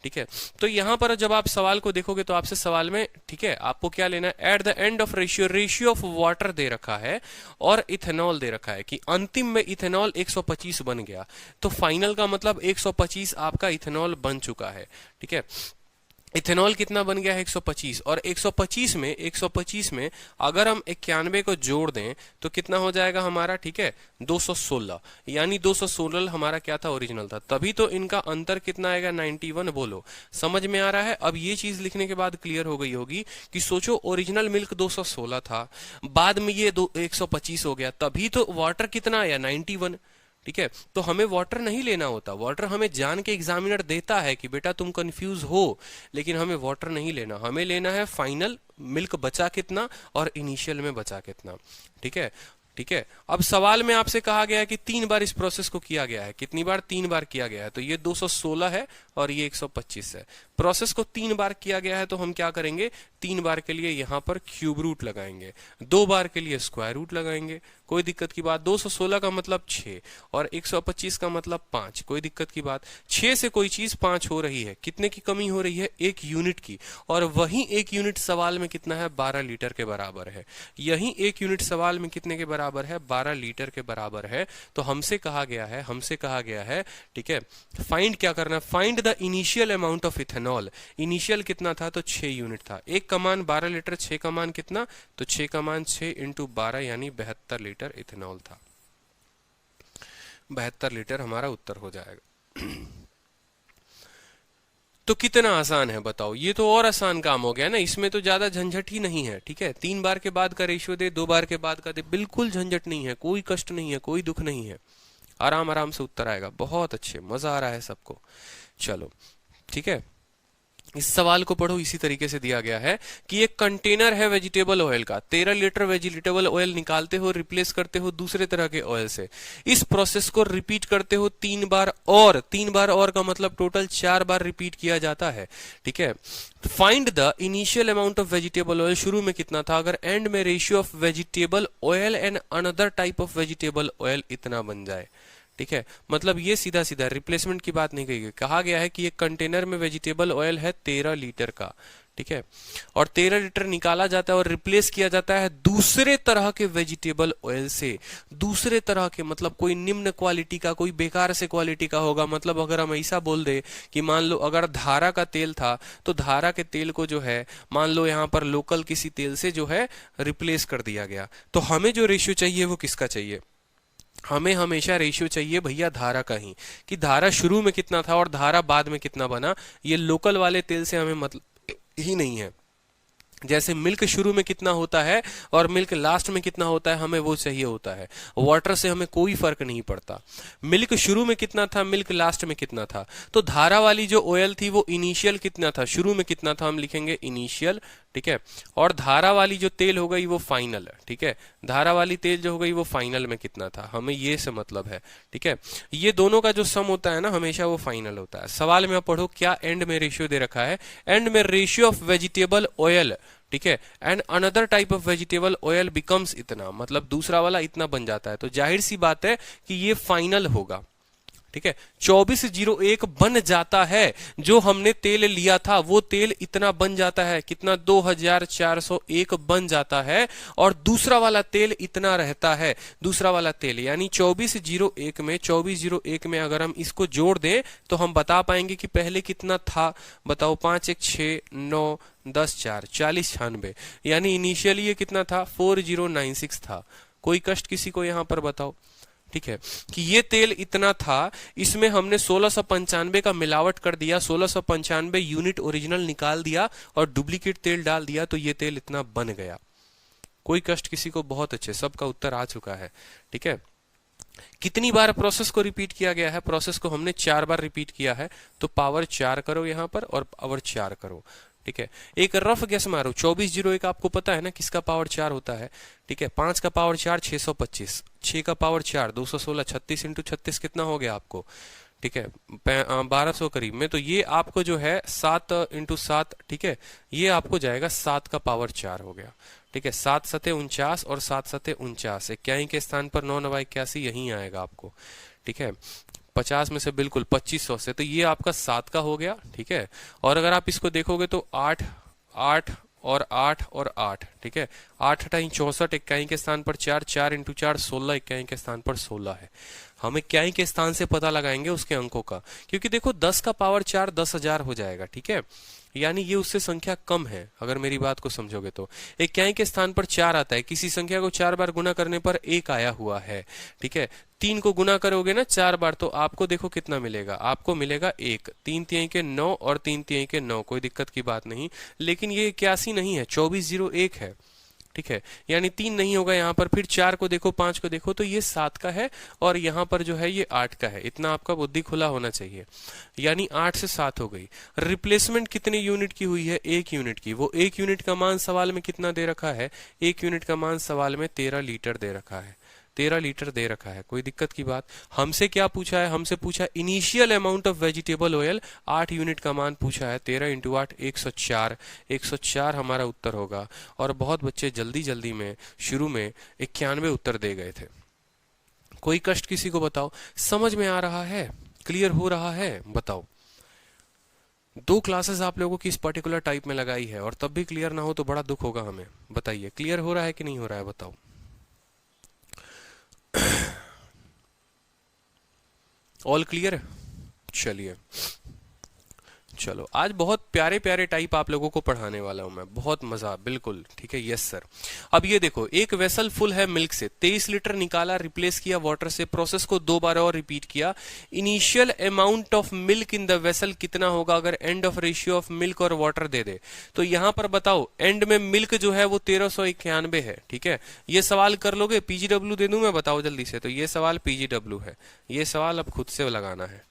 ठीक है, तो यहां पर जब आप सवाल को देखोगे तो आपसे सवाल में, ठीक है, आपको क्या लेना है, at the end of ratio, ratio of water दे रखा है और इथेनॉल दे रखा है कि अंतिम में इथेनॉल 125 बन गया, तो फाइनल का मतलब 125 आपका इथेनॉल बन चुका है। ठीक है, इथेनॉल कितना बन गया है 125, और 125 में अगर हम 91 को जोड़ दें तो कितना हो जाएगा हमारा? ठीक है, 216, यानी 216 हमारा क्या था, ओरिजिनल था। तभी तो इनका अंतर कितना आएगा, 91। बोलो समझ में आ रहा है? अब ये चीज लिखने के बाद क्लियर हो गई होगी कि सोचो ओरिजिनल मिल्क 216 था, बाद में ये 125 हो गया, तभी तो वाटर कितना आया, 91। ठीक है, तो हमें वाटर नहीं लेना होता, वाटर हमें जान के एग्जामिनर देता है कि बेटा तुम कंफ्यूज हो, लेकिन हमें वाटर नहीं लेना, हमें लेना है फाइनल मिल्क बचा कितना और इनिशियल में बचा कितना। ठीक है, ठीक है, अब सवाल में आपसे कहा गया है कि 3 बार इस प्रोसेस को किया गया है, कितनी बार? 3 बार किया गया है, तो ये 216 है और ये 125 है। प्रोसेस को 3 बार किया गया है तो हम क्या करेंगे, 3 बार के लिए यहां पर क्यूब रूट लगाएंगे, 2 बार के लिए स्क्वायर रूट लगाएंगे, कोई दिक्कत की बात। 216 का मतलब 6 और 125 का मतलब 5, कोई दिक्कत की बात। 6 से कोई चीज 5 हो रही है, कितने की कमी हो रही है, 1 यूनिट की, और वही 1 यूनिट सवाल में कितना है, 12 लीटर के बराबर है। यही 1 यूनिट सवाल में कितने के बराबर है, 12 लीटर के बराबर है। तो हमसे कहा गया है, ठीक है, फाइंड क्या करना, find the initial amount of ethanol. Initial कितना था, तो 6 यूनिट था, 1 का मान 12 लीटर, 6 का मान कितना, तो 6 का मान 6 इंटू 12 यानी 72 लीटर इथेनॉल था। 72 लीटर हमारा उत्तर हो जाएगा। तो कितना आसान है बताओ, ये तो और आसान काम हो गया ना, इसमें तो ज्यादा झंझट ही नहीं है। ठीक है, 3 बार के बाद का रेशियो दे, 2 बार के बाद का दे, बिल्कुल झंझट नहीं है, कोई कष्ट नहीं है, कोई दुख नहीं है, आराम आराम से उत्तर आएगा। बहुत अच्छे, मजा आ रहा है सबको। चलो ठीक है, इस सवाल को पढ़ो, इसी तरीके से दिया गया है कि एक कंटेनर है वेजिटेबल ऑयल का, 13 लीटर वेजिटेबल ऑयल निकालते हो, रिप्लेस करते हो दूसरे तरह के ऑयल से। इस प्रोसेस को रिपीट करते हो 3 बार, और 3 बार और का मतलब टोटल 4 बार रिपीट किया जाता है। ठीक है, find the initial amount of vegetable oil, शुरू में कितना था, अगर एंड में ratio of vegetable oil and another type of vegetable oil इतना बन जाए। ठीक है, मतलब ये सीधा सीधा रिप्लेसमेंट की बात नहीं कही गई, कहा गया है कि एक कंटेनर में वेजिटेबल ऑयल है 13 लीटर का। ठीक है, और 13 लीटर निकाला जाता है और रिप्लेस किया जाता है दूसरे तरह के वेजिटेबल ऑयल से। दूसरे तरह के मतलब कोई निम्न क्वालिटी का, कोई बेकार से क्वालिटी का होगा। मतलब अगर हम ऐसा बोल दे कि मान लो अगर धारा का तेल था, तो धारा के तेल को जो है मान लो यहाँ पर लोकल किसी तेल से जो है रिप्लेस कर दिया गया, तो हमें जो रेशियो चाहिए वो किसका चाहिए, हमें हमेशा रेशियो चाहिए भैया धारा का ही, कि धारा शुरू में कितना था और धारा बाद में कितना बना। ये लोकल वाले तेल से हमें मतलब ही नहीं है। जैसे मिल्क शुरू में कितना होता है और मिल्क लास्ट में कितना होता है, हमें वो चाहिए होता है। वाटर से हमें कोई फर्क नहीं पड़ता, मिल्क शुरू में कितना था, मिल्क लास्ट में कितना था। तो धारा वाली जो ऑयल थी वो इनिशियल कितना था, शुरू में कितना था, हम लिखेंगे इनिशियल। ठीक है, और धारा वाली जो तेल हो गई वो फाइनल। ठीक है, धारा वाली तेल जो हो गई वो फाइनल में कितना था, हमें ये से मतलब है। ठीक है, ये दोनों का जो सम होता है ना हमेशा वो फाइनल होता है। सवाल में पढ़ो क्या एंड में रेशियो दे रखा है, एंड में रेशियो ऑफ वेजिटेबल ऑयल, ठीक है, and another type of vegetable oil becomes इतना, मतलब दूसरा वाला इतना बन जाता है। तो जाहिर सी बात है कि ये फाइनल होगा। ठीक है, 2401 बन जाता है, जो हमने तेल लिया था वो तेल इतना बन जाता है, कितना 2401 बन जाता है, और दूसरा वाला तेल इतना रहता है। दूसरा वाला तेल यानी 2401 में अगर हम इसको जोड़ दें तो हम बता पाएंगे कि पहले कितना था। बताओ, 5 1 6 9 10 4 40 96, यानी इनिशियली ये कितना था, 4096 था। कोई कष्ट किसी को यहां पर बताओ। ठीक है, कि ये तेल इतना था, इसमें हमने 1695 का मिलावट कर दिया, 1695 यूनिट ओरिजिनल निकाल दिया और डुप्लीकेट तेल डाल दिया, तो ये तेल इतना बन गया। कोई कष्ट किसी को? बहुत अच्छे, सबका उत्तर आ चुका है। ठीक है, कितनी बार प्रोसेस को रिपीट किया गया है, प्रोसेस को हमने 4 बार रिपीट किया है, तो पावर 4 करो यहां पर और पावर 4 करो। ठीक है, एक रफ गेस मारो, 2401 आपको पता है ना किसका पावर 4 होता है। ठीक है, 5 का पावर 4 625, 6 का पावर 4 216, 36 इंटू 36 कितना हो गया आपको। ठीक है, 1200 करीब में। तो ये आपको जो है 7 इंटू 7, ठीक है, ये आपको जाएगा 7 का पावर 4 हो गया। ठीक है, 7 सते 49 और 7 सते 49, 81 के स्थान पर 9 9 81 यहीं आएगा आपको। ठीक है, 50 में से बिल्कुल 2500 से, तो ये आपका 7 का हो गया। ठीक है, और अगर आप इसको देखोगे तो 8 8 और 8 और 8, ठीक है, 8 टाइम 64, 81 के स्थान पर 4, 4 इंटू 4 16, 81 के स्थान पर 16 है। हम 81 के स्थान से पता लगाएंगे उसके अंकों का, क्योंकि देखो 10 का पावर 4 10,000 हो जाएगा। ठीक है, यानी ये उससे संख्या कम है, अगर मेरी बात को समझोगे तो। 81 के स्थान पर 4 आता है, किसी संख्या को 4 बार गुना करने पर 1 आया हुआ है। ठीक है, 3 को गुना करोगे ना 4 बार, तो आपको देखो कितना मिलेगा, आपको मिलेगा 1। 3 तिहाई के 9 और 3 तिहाई के 9, कोई दिक्कत की बात नहीं। लेकिन ये 81 नहीं है, 2401 है। ठीक है, यानी 3 नहीं होगा यहाँ पर। फिर 4 को देखो, 5 को देखो, तो ये 7 का है, और यहाँ पर जो है ये 8 का है। इतना आपका बुद्धि खुला होना चाहिए, यानी 8 से 7 हो गई। रिप्लेसमेंट कितने यूनिट की हुई है, 1 यूनिट की। वो 1 यूनिट का मान सवाल में कितना दे रखा है, 1 यूनिट का मान सवाल में 13 लीटर दे रखा है। 13 लीटर दे रखा है, कोई दिक्कत की बात। हमसे क्या पूछा है, हमसे पूछा initial amount of vegetable oil, 8 unit का मान पूछा है। 13 इंटू 8 104, 104 हमारा उत्तर होगा। और बहुत बच्चे जल्दी जल्दी में शुरू में 91 उत्तर दे गए थे। कोई कष्ट किसी को बताओ? समझ में आ रहा है, क्लियर हो रहा है? बताओ। 2 क्लासेस आप लोगों की इस पर्टिकुलर टाइप में लगाई है, और तब भी क्लियर ना हो तो बड़ा दुख होगा हमें। बताइए, क्लियर हो रहा है कि नहीं हो रहा है? बताओ। All clear? चलिए चलो आज बहुत प्यारे प्यारे टाइप आप लोगों को पढ़ाने वाला हूं मैं, बहुत मजा, बिल्कुल ठीक है। Yes sir. अब ये देखो, एक वेसल फुल है मिल्क से, 23 लीटर निकाला, रिप्लेस किया वाटर से, प्रोसेस को 2 बार और रिपीट किया। Initial amount of milk in the vessel कितना होगा अगर and of ratio of milk और वाटर दे दे। तो यहां पर बताओ एंड में मिल्क जो है वो 1391 है, ठीक है। ये सवाल कर लोगे, पीजीडब्ल्यू दे दूं मैं, बताओ जल्दी से। तो ये सवाल पीजीडब्ल्यू है, ये सवाल अब खुद से लगाना है,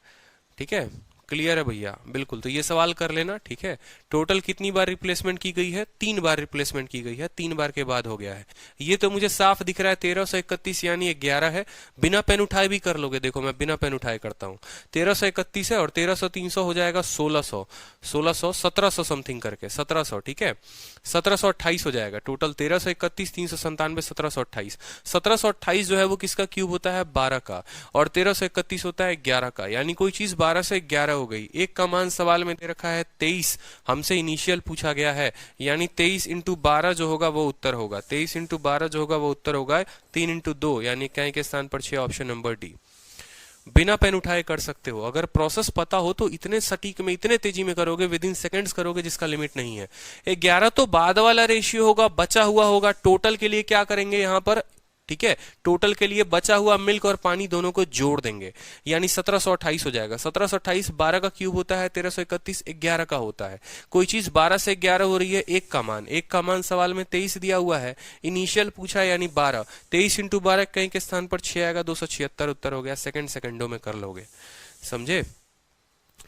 ठीक है। क्लियर है भैया, बिल्कुल। तो ये सवाल कर लेना, ठीक है। टोटल कितनी बार रिप्लेसमेंट की गई है? 3 बार रिप्लेसमेंट की गई है, 3 बार के बाद हो गया है। ये तो मुझे साफ दिख रहा है 1331 यानी 11 है। बिना पेन उठाए भी कर लोगे, देखो मैं बिना पेन उठाए करता हूं। 1331 है और 1300 300 हो जाएगा 1600, 1600 1700 समथिंग करके 1700, ठीक है। 1728 हो जाएगा टोटल। 1331 397 1728, 1728 जो है वो किसका क्यूब होता है? 12 का, और 1331 होता है 11 का, यानी कोई चीज 12 से 11 हो गई। एक का मान सवाल में दे रखा है 23, हमसे इनिशियल पूछा गया है, यानी 23 इंटू 12 जो होगा वो उत्तर होगा। 23 इंटू 12 जो होगा वो उत्तर होगा 3 इंटू 2 यानी कै के स्थान पर 6, ऑप्शन नंबर डी। बिना पेन उठाए कर सकते हो, अगर प्रोसेस पता हो तो इतने सटीक में, इतने तेजी में करोगे, विद इन सेकेंड्स करोगे जिसका लिमिट नहीं है। 11 तो बाद वाला रेशियो होगा, बचा हुआ होगा। टोटल के लिए क्या करेंगे यहां पर, ठीक है, टोटल के लिए बचा हुआ मिल्क और पानी दोनों को जोड़ देंगे, यानी 1728 हो जाएगा। 1728 12 का क्यूब होता है, 1331 11 का होता है। कोई चीज 12 से 11 हो रही है, एक का मान सवाल में 23 दिया हुआ है, इनिशियल पूछा है यानी 12, 23 इंटू 12 कहीं के स्थान पर 6 आएगा, 276 उत्तर हो गया। सेकंडों में कर लोगे, समझे।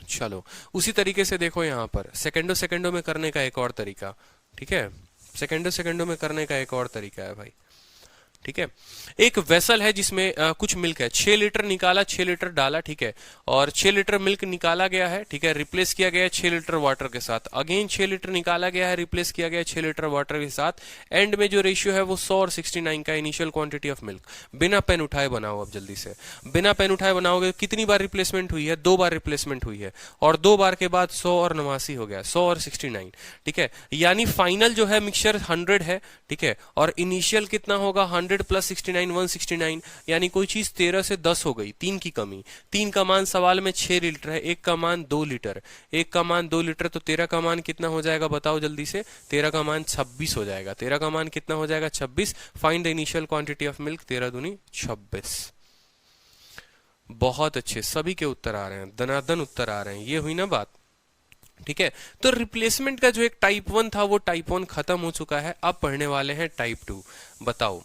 चलो उसी तरीके से देखो यहां पर सेकंडों में करने का एक और तरीका, ठीक है। सेकंडों में करने का एक और तरीका है भाई, ठीक है। एक वेसल है जिसमें कुछ मिल्क है, 6 लीटर निकाला, 6 लीटर डाला, ठीक है, और 6 लीटर मिल्क निकाला गया है, ठीक है, रिप्लेस किया गया है 6 लीटर वाटर के साथ। अगेन 6 लीटर निकाला गया है, रिप्लेस किया गया है 6 लीटर वाटर के साथ। एंड में जो रेशियो है वो 100 और 69 का, इनिशियल क्वांटिटी ऑफ मिल्क। बिना पेन उठाए बनाओ, अब जल्दी से बिना पेन उठाए बनाओगे। कितनी बार रिप्लेसमेंट हुई है? 2 बार रिप्लेसमेंट हुई है, और 2 बार के बाद 100 और 89 हो गया, 100 और 69, ठीक है। यानी फाइनल जो है मिक्सचर 100 है, ठीक है, और इनिशियल कितना होगा? 100 प्लस 69 169, यानी कोई चीज 13 से 10 हो गई, 3 की कमी। 3 का मान सवाल में 6 लीटर है, 1 का मान 2 लीटर, 1 का मान 2 लीटर, तो 13 का मान कितना हो जाएगा बताओ जल्दी से। 13 का मान 26 हो जाएगा। 13 का मान कितना हो जाएगा? 26। Find the initial quantity of milk, 13 दूनी 26। बहुत अच्छे, सभी के उत्तर आ रहे हैं, दनादन उत्तर आ रहे हैं। ये हुई ना बात, ठीक है। तो रिप्लेसमेंट का जो एक टाइप 1 था वो टाइप 1 खत्म हो चुका है, अब पढ़ने वाले हैं टाइप 2। बताओ,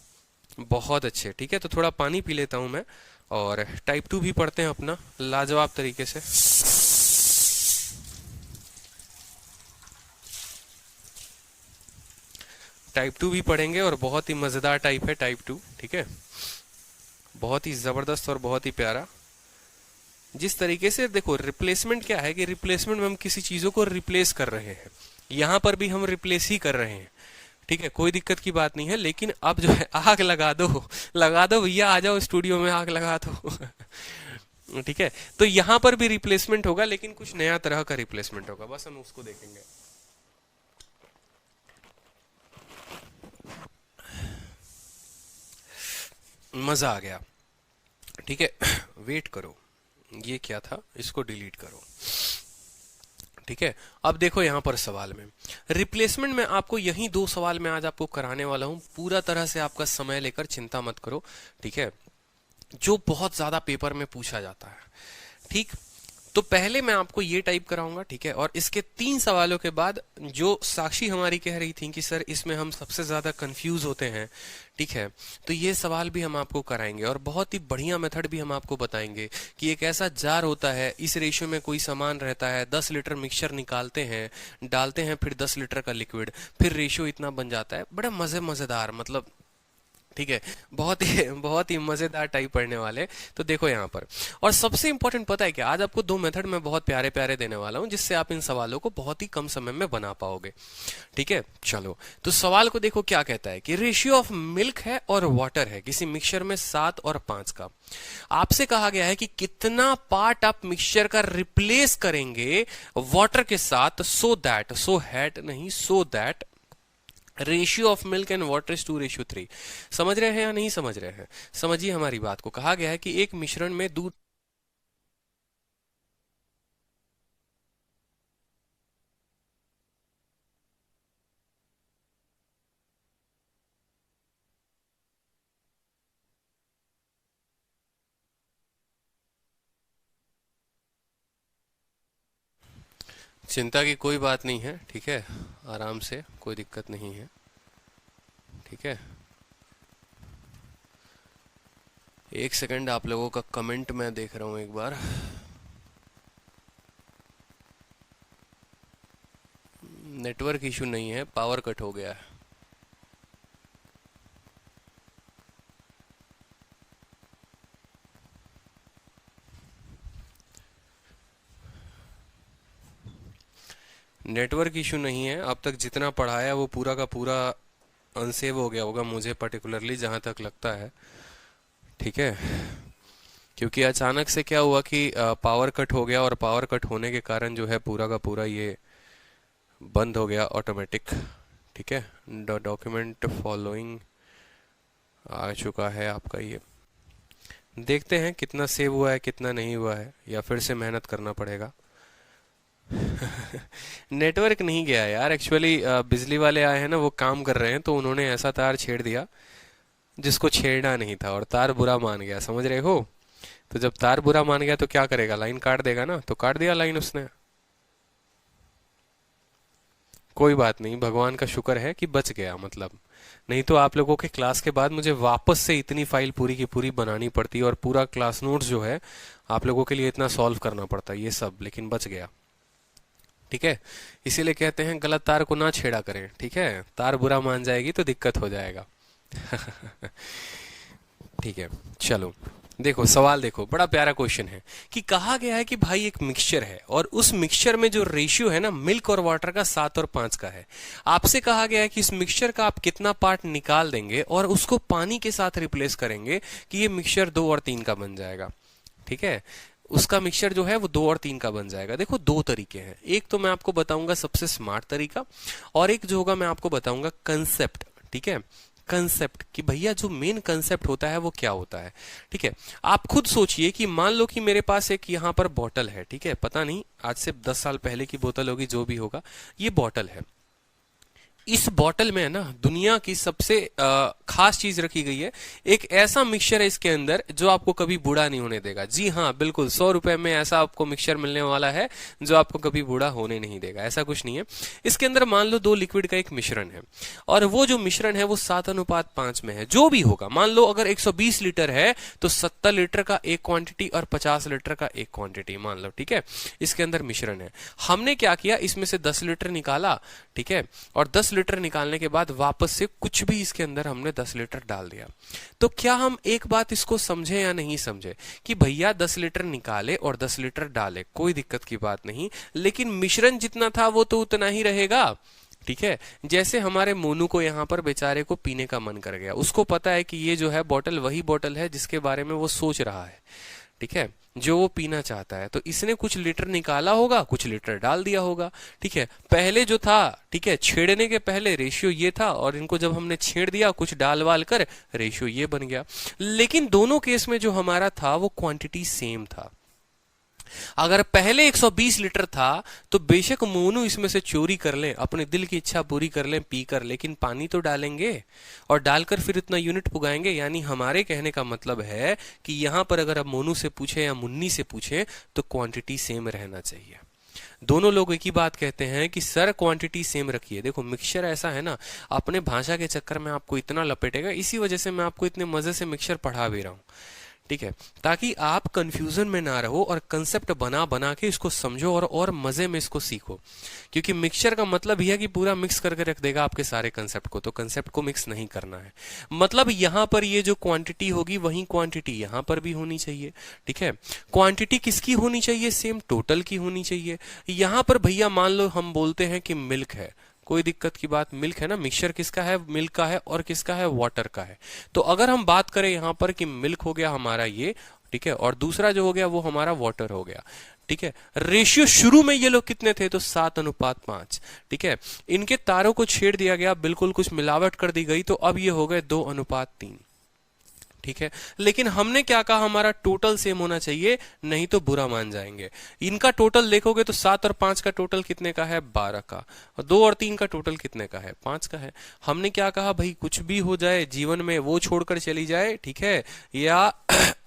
बहुत अच्छे, ठीक है। तो थोड़ा पानी पी लेता हूं मैं, और टाइप 2 भी पढ़ते हैं अपना लाजवाब तरीके से। टाइप 2 भी पढ़ेंगे, और बहुत ही मजेदार टाइप है टाइप 2, ठीक है। बहुत ही जबरदस्त और बहुत ही प्यारा। जिस तरीके से देखो, रिप्लेसमेंट क्या है कि रिप्लेसमेंट में हम किसी चीजों को रिप्लेस कर रहे हैं, यहां पर भी हम रिप्लेस ही कर रहे हैं, ठीक है, कोई दिक्कत की बात नहीं है। लेकिन अब जो है आग लगा दो भैया, आ जाओ स्टूडियो में, आग लगा दो ठीक है। तो यहां पर भी रिप्लेसमेंट होगा, लेकिन कुछ नया तरह का रिप्लेसमेंट होगा, बस हम उसको देखेंगे। मजा आ गया, ठीक है। वेट करो, ये क्या था, इसको डिलीट करो, ठीक है। अब देखो यहां पर सवाल में रिप्लेसमेंट में आपको यही 2 सवाल मैं आज आपको कराने वाला हूं, पूरा तरह से आपका समय लेकर, चिंता मत करो, ठीक है, जो बहुत ज्यादा पेपर में पूछा जाता है, ठीक। तो पहले मैं आपको ये टाइप कराऊंगा, ठीक है, और इसके 3 सवालों के बाद जो साक्षी हमारी कह रही थी कि सर इसमें हम सबसे ज्यादा कंफ्यूज होते हैं, ठीक है, तो ये सवाल भी हम आपको कराएंगे, और बहुत ही बढ़िया मेथड भी हम आपको बताएंगे कि एक ऐसा जार होता है, इस रेशियो में कोई सामान रहता है, 10 लीटर मिक्सचर निकालते हैं, डालते हैं, फिर 10 लीटर का लिक्विड, फिर रेशियो इतना बन जाता है। बड़ा मजेदार, मतलब ठीक है, बहुत ही मजेदार टाइप पढ़ने वाले। तो देखो यहाँ पर, और सबसे इंपॉर्टेंट पता है कि आज आपको 2 मेथड में बहुत प्यारे प्यारे देने वाला हूं, जिससे आप इन सवालों को बहुत ही कम समय में बना पाओगे, ठीक है। चलो, तो सवाल को देखो क्या कहता है कि रेशियो ऑफ मिल्क है और वाटर है किसी मिक्सचर में 7 और 5 का। आपसे कहा गया है कि कितना पार्ट आप मिक्सचर का रिप्लेस करेंगे वाटर के साथ, so that ratio of milk and water is 2:3। समझ रहे हैं या नहीं समझ रहे हैं? समझिए हमारी बात को। कहा गया है कि एक मिश्रण में दूध चिंता की कोई बात नहीं है, ठीक है, आराम से, कोई दिक्कत नहीं है, ठीक है। एक सेकंड, आप लोगों का कमेंट मैं देख रहा हूं एक बार। नेटवर्क इशू नहीं है, पावर कट हो गया है। नेटवर्क इशू नहीं है, अब तक जितना पढ़ाया वो पूरा का पूरा अनसेव हो गया होगा, मुझे पर्टिकुलरली जहां तक लगता है, ठीक है। क्योंकि अचानक से क्या हुआ कि पावर कट हो गया, और पावर कट होने के कारण जो है पूरा का पूरा ये बंद हो गया ऑटोमेटिक, ठीक है। डॉक्यूमेंट फॉलोइंग आ चुका है आपका, ये देखते हैं कितना सेव हुआ है कितना नहीं हुआ है, या फिर से मेहनत करना पड़ेगा। नेटवर्क नहीं गया यार, एक्चुअली बिजली वाले आए हैं ना, वो काम कर रहे हैं, तो उन्होंने ऐसा तार छेड़ दिया जिसको छेड़ना नहीं था, और तार बुरा मान गया, समझ रहे हो। तो जब तार बुरा मान गया तो क्या करेगा, लाइन काट देगा ना, तो काट दिया लाइन उसने। कोई बात नहीं, भगवान का शुक्र है कि बच गया, मतलब नहीं तो आप लोगों के क्लास के बाद मुझे वापस से इतनी फाइल पूरी की पूरी बनानी पड़ती, और पूरा क्लास नोट्स जो है आप लोगों के लिए इतना सॉल्व करना पड़ता ये सब, लेकिन बच गया, ठीक है। इसीलिए कहते हैं गलत तार को ना छेड़ा करें, ठीक है, तार बुरा मान जाएगी तो दिक्कत हो जाएगा। ठीक है, चलो देखो सवाल, देखो बड़ा प्यारा क्वेश्चन है कि कहा गया है कि भाई एक मिक्सचर है, और उस मिक्सचर में जो रेशियो है ना मिल्क और वाटर का 7 और 5 का है। आपसे कहा गया है कि इस मिक्सचर का आप कितना पार्ट निकाल देंगे और उसको पानी के साथ रिप्लेस करेंगे कि ये मिक्सचर 2 और 3 का बन जाएगा, ठीक है। उसका मिक्सचर जो है वो 2 और 3 का बन जाएगा। देखो दो तरीके हैं, एक तो मैं आपको बताऊंगा सबसे स्मार्ट तरीका, और एक जो होगा मैं आपको बताऊंगा कंसेप्ट, ठीक है। कंसेप्ट कि भैया जो मेन कंसेप्ट होता है वो क्या होता है, ठीक है। आप खुद सोचिए कि मान लो कि मेरे पास एक यहाँ पर बॉटल है, ठीक है, पता नहीं आज से 10 साल पहले की बोतल होगी, जो भी होगा, ये बॉटल है। इस बॉटल में है ना दुनिया की सबसे खास चीज रखी गई है, एक ऐसा मिक्सचर है इसके अंदर जो आपको कभी बूढ़ा नहीं होने देगा। जी हाँ बिल्कुल, 100 रुपए में ऐसा आपको मिक्सचर मिलने वाला है जो आपको कभी बूढ़ा होने नहीं देगा, ऐसा कुछ नहीं है। इसके अंदर मान लो 2 लिक्विड का एक मिश्रण है, और वो जो मिश्रण है वो 7:5 में है, जो भी होगा। मान लो अगर 120 लीटर है तो 70 लीटर का एक क्वांटिटी और 50 लीटर का एक क्वांटिटी मान लो, ठीक है। इसके अंदर मिश्रण है, हमने क्या किया, इसमें से 10 लीटर निकाला, ठीक है, और 10 लीटर निकालने के बाद वापस से कुछ भी इसके अंदर हमने 10 लीटर डाल दिया। तो क्या हम एक बात इसको समझे या नहीं समझे कि भैया 10 लीटर निकाले और 10 लीटर डाले, कोई दिक्कत की बात नहीं, लेकिन मिश्रण जितना था वो तो उतना ही रहेगा, ठीक है। जैसे हमारे मोनू को यहाँ पर बेचारे को पीने का मन कर गया, उसको पता है कि ये जो है बॉटल वही बॉटल है जिसके बारे में वो सोच रहा है, ठीक है, जो वो पीना चाहता है। तो इसने कुछ लीटर निकाला होगा, कुछ लीटर डाल दिया होगा, ठीक है। पहले जो था, ठीक है, छेड़ने के पहले रेशियो ये था, और इनको जब हमने छेड़ दिया कुछ डाल वाल कर, रेशियो ये बन गया। लेकिन दोनों केस में जो हमारा था वो क्वांटिटी सेम था। अगर पहले 120 लीटर था तो बेशक मोनू इसमें से चोरी कर ले, अपने दिल की इच्छा पूरी कर ले पी कर, लेकिन पानी तो डालेंगे और डालकर फिर इतना यूनिट पुगाएंगे। यानी हमारे कहने का मतलब है कि यहां पर अगर आप मोनू से पूछे या मुन्नी से पूछे तो क्वांटिटी सेम रहना चाहिए। दोनों लोग एक ही बात कहते हैं कि सर क्वांटिटी सेम रखिए। देखो मिक्सचर ऐसा है ना, अपने भाषा के चक्कर में आपको इतना लपेटेगा, इसी वजह से मैं आपको इतने मजे से मिक्सचर पढ़ा भी रहा हूं, ठीक है, ताकि आप कंफ्यूजन में ना रहो और कंसेप्ट बना बना के इसको समझो और मजे में इसको सीखो। क्योंकि मिक्सचर का मतलब यह है कि पूरा मिक्स करके रख देगा आपके सारे कंसेप्ट को, तो कंसेप्ट को मिक्स नहीं करना है। मतलब यहां पर ये जो क्वांटिटी होगी वही क्वांटिटी यहां पर भी होनी चाहिए, ठीक है। क्वांटिटी किसकी होनी चाहिए, सेम टोटल की होनी चाहिए। यहां पर भैया मान लो हम बोलते हैं कि मिल्क है, कोई दिक्कत की बात, मिल्क है ना, मिक्सचर किसका है, मिल्क का है, और किसका है, वाटर का है। तो अगर हम बात करें यहां पर कि मिल्क हो गया हमारा ये, ठीक है, और दूसरा जो हो गया वो हमारा वाटर हो गया, ठीक है। रेशियो शुरू में ये लोग कितने थे, तो 7:5, ठीक है। इनके तारों को छेड़ दिया गया, बिल्कुल कुछ मिलावट कर दी गई, तो अब ये हो गए 2:3, ठीक है। लेकिन हमने क्या कहा, हमारा टोटल सेम होना चाहिए, नहीं तो बुरा मान जाएंगे। इनका टोटल देखोगे तो 7 और 5 का टोटल कितने का है, 12 का, और 2 और 3 का टोटल कितने का है, 5 का है। हमने क्या कहा, भाई कुछ भी हो जाए जीवन में वो छोड़कर चली जाए, ठीक है, या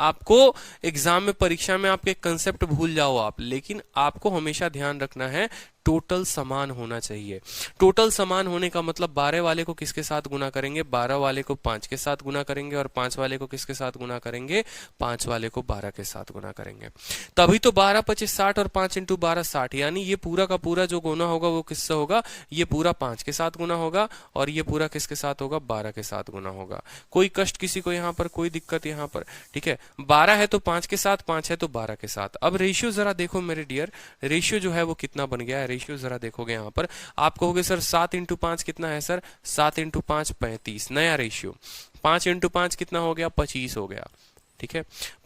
आपको एग्जाम में परीक्षा में आपके कंसेप्ट भूल जाओ आप, लेकिन आपको हमेशा ध्यान रखना है टोटल समान होना चाहिए। टोटल समान होने का मतलब 12 वाले को किसके साथ गुना करेंगे, 12 वाले को 5 के साथ गुना करेंगे, और 5 वाले को किसके साथ गुना करेंगे, 5 वाले को 12 के साथ गुना करेंगे। तभी तो 12 25 60 और 5 इंटू 12 60, यानी ये पूरा का पूरा जो गुना होगा वो किससे होगा, ये पूरा 5 के साथ गुना होगा और ये पूरा किसके साथ होगा, 12 के साथ गुना होगा। कोई कष्ट किसी को यहाँ पर, कोई दिक्कत यहाँ पर, ठीक है। 12 है तो 5 के साथ, 5 है तो 12 के साथ। अब रेशियो जरा देखो मेरे डियर, रेशियो जो है वो कितना बन गया है, रेशियो जरा देखोगे यहाँ पर, आप कहोगे सर 7 इंटू 5 कितना है सर, 7 इंटू 5 35, नया रेशियो। 5 इंटू 5 कितना हो गया, 25 हो गया, ठीक है।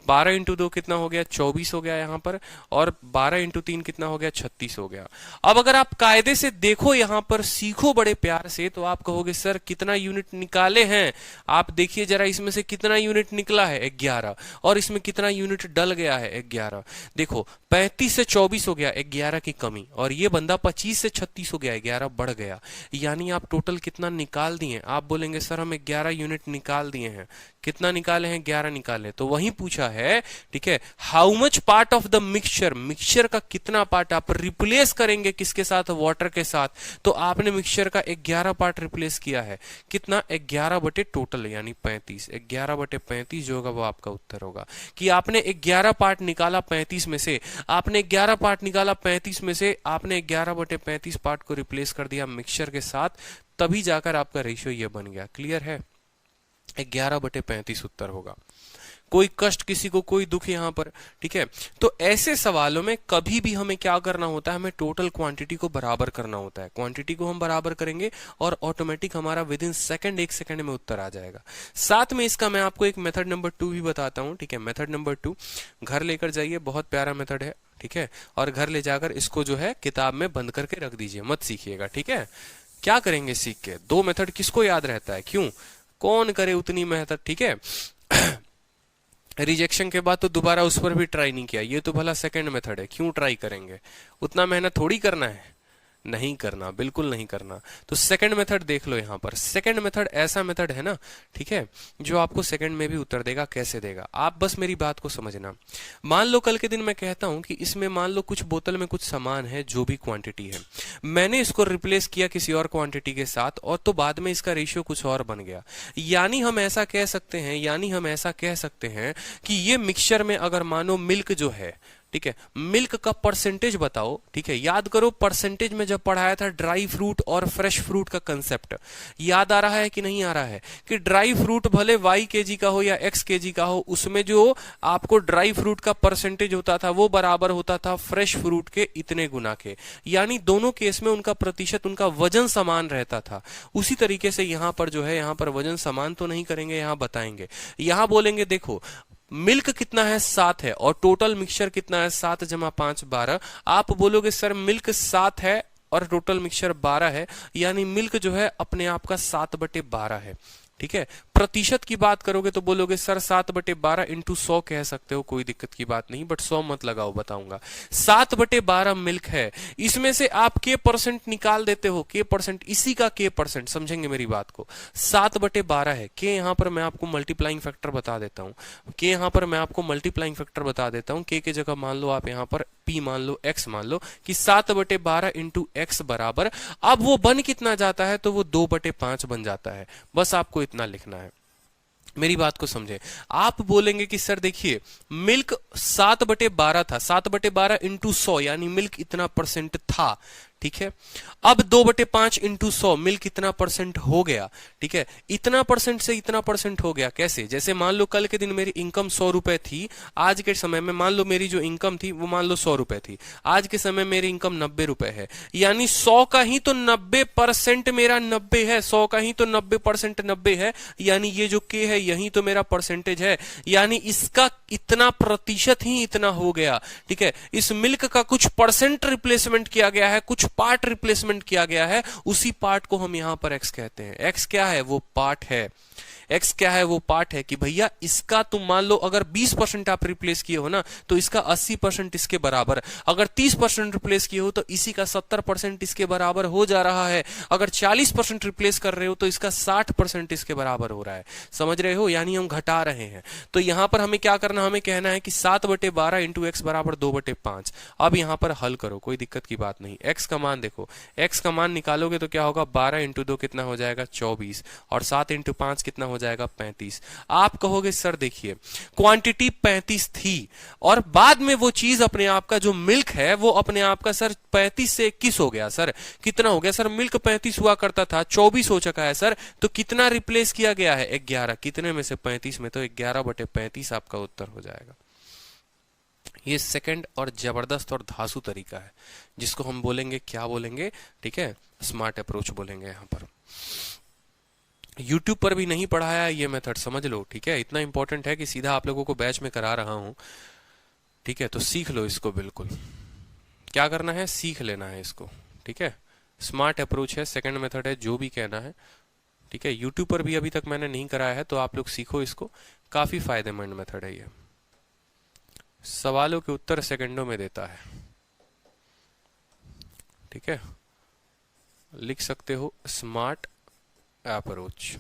12 इंटू 2 कितना हो गया, 24 हो गया यहाँ पर, और 12 इंटू 3 कितना हो गया, 36 हो गया। अब अगर आप कायदे से देखो यहाँ पर, सीखो बड़े प्यार से, तो आप कहोगे सर कितना यूनिट निकाले हैं, आप देखिए जरा इसमें से कितना यूनिट निकला है, 11, और इसमें कितना यूनिट डल गया है, 11। देखो 35 से 24 हो गया, 11 की कमी, और ये बंदा 25 से 36 हो गया, 11 बढ़ गया। यानी आप टोटल कितना निकाल दिए, आप बोलेंगे सर हम 11 यूनिट निकाल दिए हैं। कितना निकाले हैं, 11 निकाले। तो वही पूछा है, ठीक है, how much part of the mixture, mixture का कितना पार्ट आप रिप्लेस करेंगे किसके साथ, वाटर के साथ। तो आपने मिक्सचर का 11 पार्ट रिप्लेस किया है, कितना, 11 बटे टोटल यानी 35, 11 बटे 35 जो होगा वो आपका उत्तर होगा। कि आपने 11 पार्ट निकाला 35 में से, आपने 11 पार्ट निकाला 35 में से, आपने 11 बटे 35 पार्ट को रिप्लेस कर दिया मिक्सचर के साथ, तभी जाकर आपका रेशियो ये बन गया। क्लियर है, 11 बटे 35 उत्तर होगा। कोई कष्ट किसी को, कोई दुख यहाँ पर, ठीक है। तो ऐसे सवालों में कभी भी हमें क्या करना होता है, हमें टोटल क्वांटिटी को बराबर करना होता है। क्वांटिटी को हम बराबर करेंगे और ऑटोमेटिक हमारा विद इन सेकंड, 1 सेकंड में उत्तर आ जाएगा। साथ में इसका मैं आपको एक मेथड नंबर 2 भी बताता हूं, ठीक है। मेथड नंबर 2 घर लेकर जाइए, बहुत प्यारा मेथड है, ठीक है। और घर ले जाकर इसको जो है किताब में बंद करके रख दीजिए, मत सीखिएगा, ठीक है। क्या करेंगे सीख के, 2 मेथड किसको याद रहता है, क्यों, कौन करे उतनी मेहनत, ठीक है। रिजेक्शन के बाद तो दोबारा उस पर भी ट्राई नहीं किया, ये तो भला सेकंड मेथड है, क्यों ट्राई करेंगे, उतना मेहनत थोड़ी करना है, नहीं करना, बिल्कुल नहीं करना। तो सेकंड मेथड देख लो यहाँ पर। सेकंड मेथड ऐसा मेथड है ना, ठीक है, जो आपको सेकंड में भी उत्तर देगा। कैसे देगा, आप बस मेरी बात को समझना। मान लो कल के दिन मैं कहता हूं कि इसमें मान लो कुछ बोतल में कुछ सामान है, जो भी क्वांटिटी है, मैंने इसको रिप्लेस किया किसी और क्वांटिटी के साथ, और तो बाद में इसका रेशियो कुछ और बन गया। यानी हम ऐसा कह सकते हैं कि ये मिक्सचर में अगर मानो मिल्क जो है, ठीक है, मिल्क का परसेंटेज बताओ, ठीक है। याद करो परसेंटेज में जब पढ़ाया था ड्राई फ्रूट और फ्रेश फ्रूट का कंसेप्ट, याद आ रहा है कि नहीं आ रहा है, कि ड्राई फ्रूट भले y kg का हो या x kg का हो, उसमें जो आपको ड्राई फ्रूट का परसेंटेज होता था वो बराबर होता था फ्रेश फ्रूट के इतने गुना के। यानी दोनों केस में उनका प्रतिशत, उनका वजन समान रहता था। उसी तरीके से यहां पर जो है, यहां पर वजन समान तो नहीं करेंगे, यहां बताएंगे। यहां बोलेंगे देखो मिल्क कितना है, 7 है, और टोटल मिक्सचर कितना है, 7 जमा 5 12। आप बोलोगे सर मिल्क 7 है और टोटल मिक्सचर 12 है, यानी मिल्क जो है अपने आप का 7/12 है, ठीक है। प्रतिशत की बात करोगे तो बोलोगे सर 7/12 इंटू 100 कह सकते हो, कोई दिक्कत की बात नहीं, बट 100 मत लगाओ, बताऊंगा। 7/12 मिल्क है, इसमें से आप के परसेंट निकाल देते हो, के परसेंट, इसी का के परसेंट, समझेंगे मेरी बात को। 7/12 है, के यहां पर मैं आपको मल्टीप्लाइंग फैक्टर बता देता हूं, के यहां पर मैं आपको मल्टीप्लाइंग फैक्टर बता देता हूं। के जगह मान लो आप यहां पर p मान लो, x मान लो, कि 7/12 इंटू x बराबर, अब वो बन कितना जाता है, तो वो 2/5 बन जाता है। बस आपको इतना लिखना है, मेरी बात को समझे। आप बोलेंगे कि सर देखिए मिल्क 7/12 था, 7/12 इंटू 100 यानी मिल्क इतना परसेंट था, ठीक है। अब 2/5 इंटू 100 मिल्क कितना परसेंट हो गया, ठीक है। इतना परसेंट से इतना परसेंट हो गया, कैसे, जैसे मान लो कल के दिन मेरी इनकम 100 रुपए थी, आज के समय में मान लो मेरी जो इनकम थी वो मान लो 100 रुपए थी, आज के समय मेरी इनकम 90 रुपए है, यानी 100 का ही तो 90% मेरा 90 है, 100 का ही तो 90% 90 है, यानी ये जो के है यही तो मेरा परसेंटेज है, यानी इसका इतना प्रतिशत ही इतना हो गया, ठीक है। इस मिल्क का कुछ परसेंट रिप्लेसमेंट किया गया है, कुछ पार्ट रिप्लेसमेंट किया गया है, उसी पार्ट को हम यहां पर x कहते हैं। x क्या है, वो पार्ट है। x क्या है, वो पार्ट है कि भैया इसका तुम मान लो अगर 20% आप रिप्लेस किए हो ना, तो इसका 80% इसके बराबर, अगर 30% रिप्लेस किए हो तो इसी का 70% इसके बराबर हो जा रहा है, अगर 40% रिप्लेस कर रहे हो तो इसका 60% इसके बराबर हो रहा है। समझ रहे हो, यानी हम घटा रहे हैं। तो यहां पर हमें क्या करना, हमें कहना है कि 7/12 इंटू x बराबर 2/5। अब यहां पर हल करो, कोई दिक्कत की बात नहीं। x का मान देखो, x का मान निकालोगे तो क्या होगा, 12 इंटू 2 कितना हो जाएगा 24, और 7 इंटू 5 कितना हो जाएगा 35। आप कहोगे सर देखिए क्वांटिटी 35 थी और बाद में वो चीज अपने आप का जो मिल्क है वो अपने आप का सर 35 से 21 हो गया। सर कितना हो गया सर, मिल्क 35 हुआ करता था 24 हो चुका है सर, तो कितना रिप्लेस किया गया है 11, कितने में से 35 में, तो 11/35 आपका उत्तर हो जाएगा। ये सेकंड और जबरदस्त और धांसू तरीका है जिसको हम बोलेंगे, क्या बोलेंगे, ठीक है, स्मार्ट अप्रोच बोलेंगे। यहां पर YouTube पर भी नहीं पढ़ाया ये मेथड, समझ लो, ठीक है, इतना इंपॉर्टेंट है कि सीधा आप लोगों को बैच में करा रहा हूं, ठीक है, तो सीख लो इसको। बिल्कुल क्या करना है, सीख लेना है इसको, ठीक है। स्मार्ट अप्रोच है, सेकंड मेथड है, जो भी कहना है, ठीक है। YouTube पर भी अभी तक मैंने नहीं कराया है, तो आप लोग सीखो इसको, काफी फायदेमंद मेथड है ये। सवालों के उत्तर सेकंडों में देता है, ठीक है। लिख सकते हो स्मार्ट अप्रोच।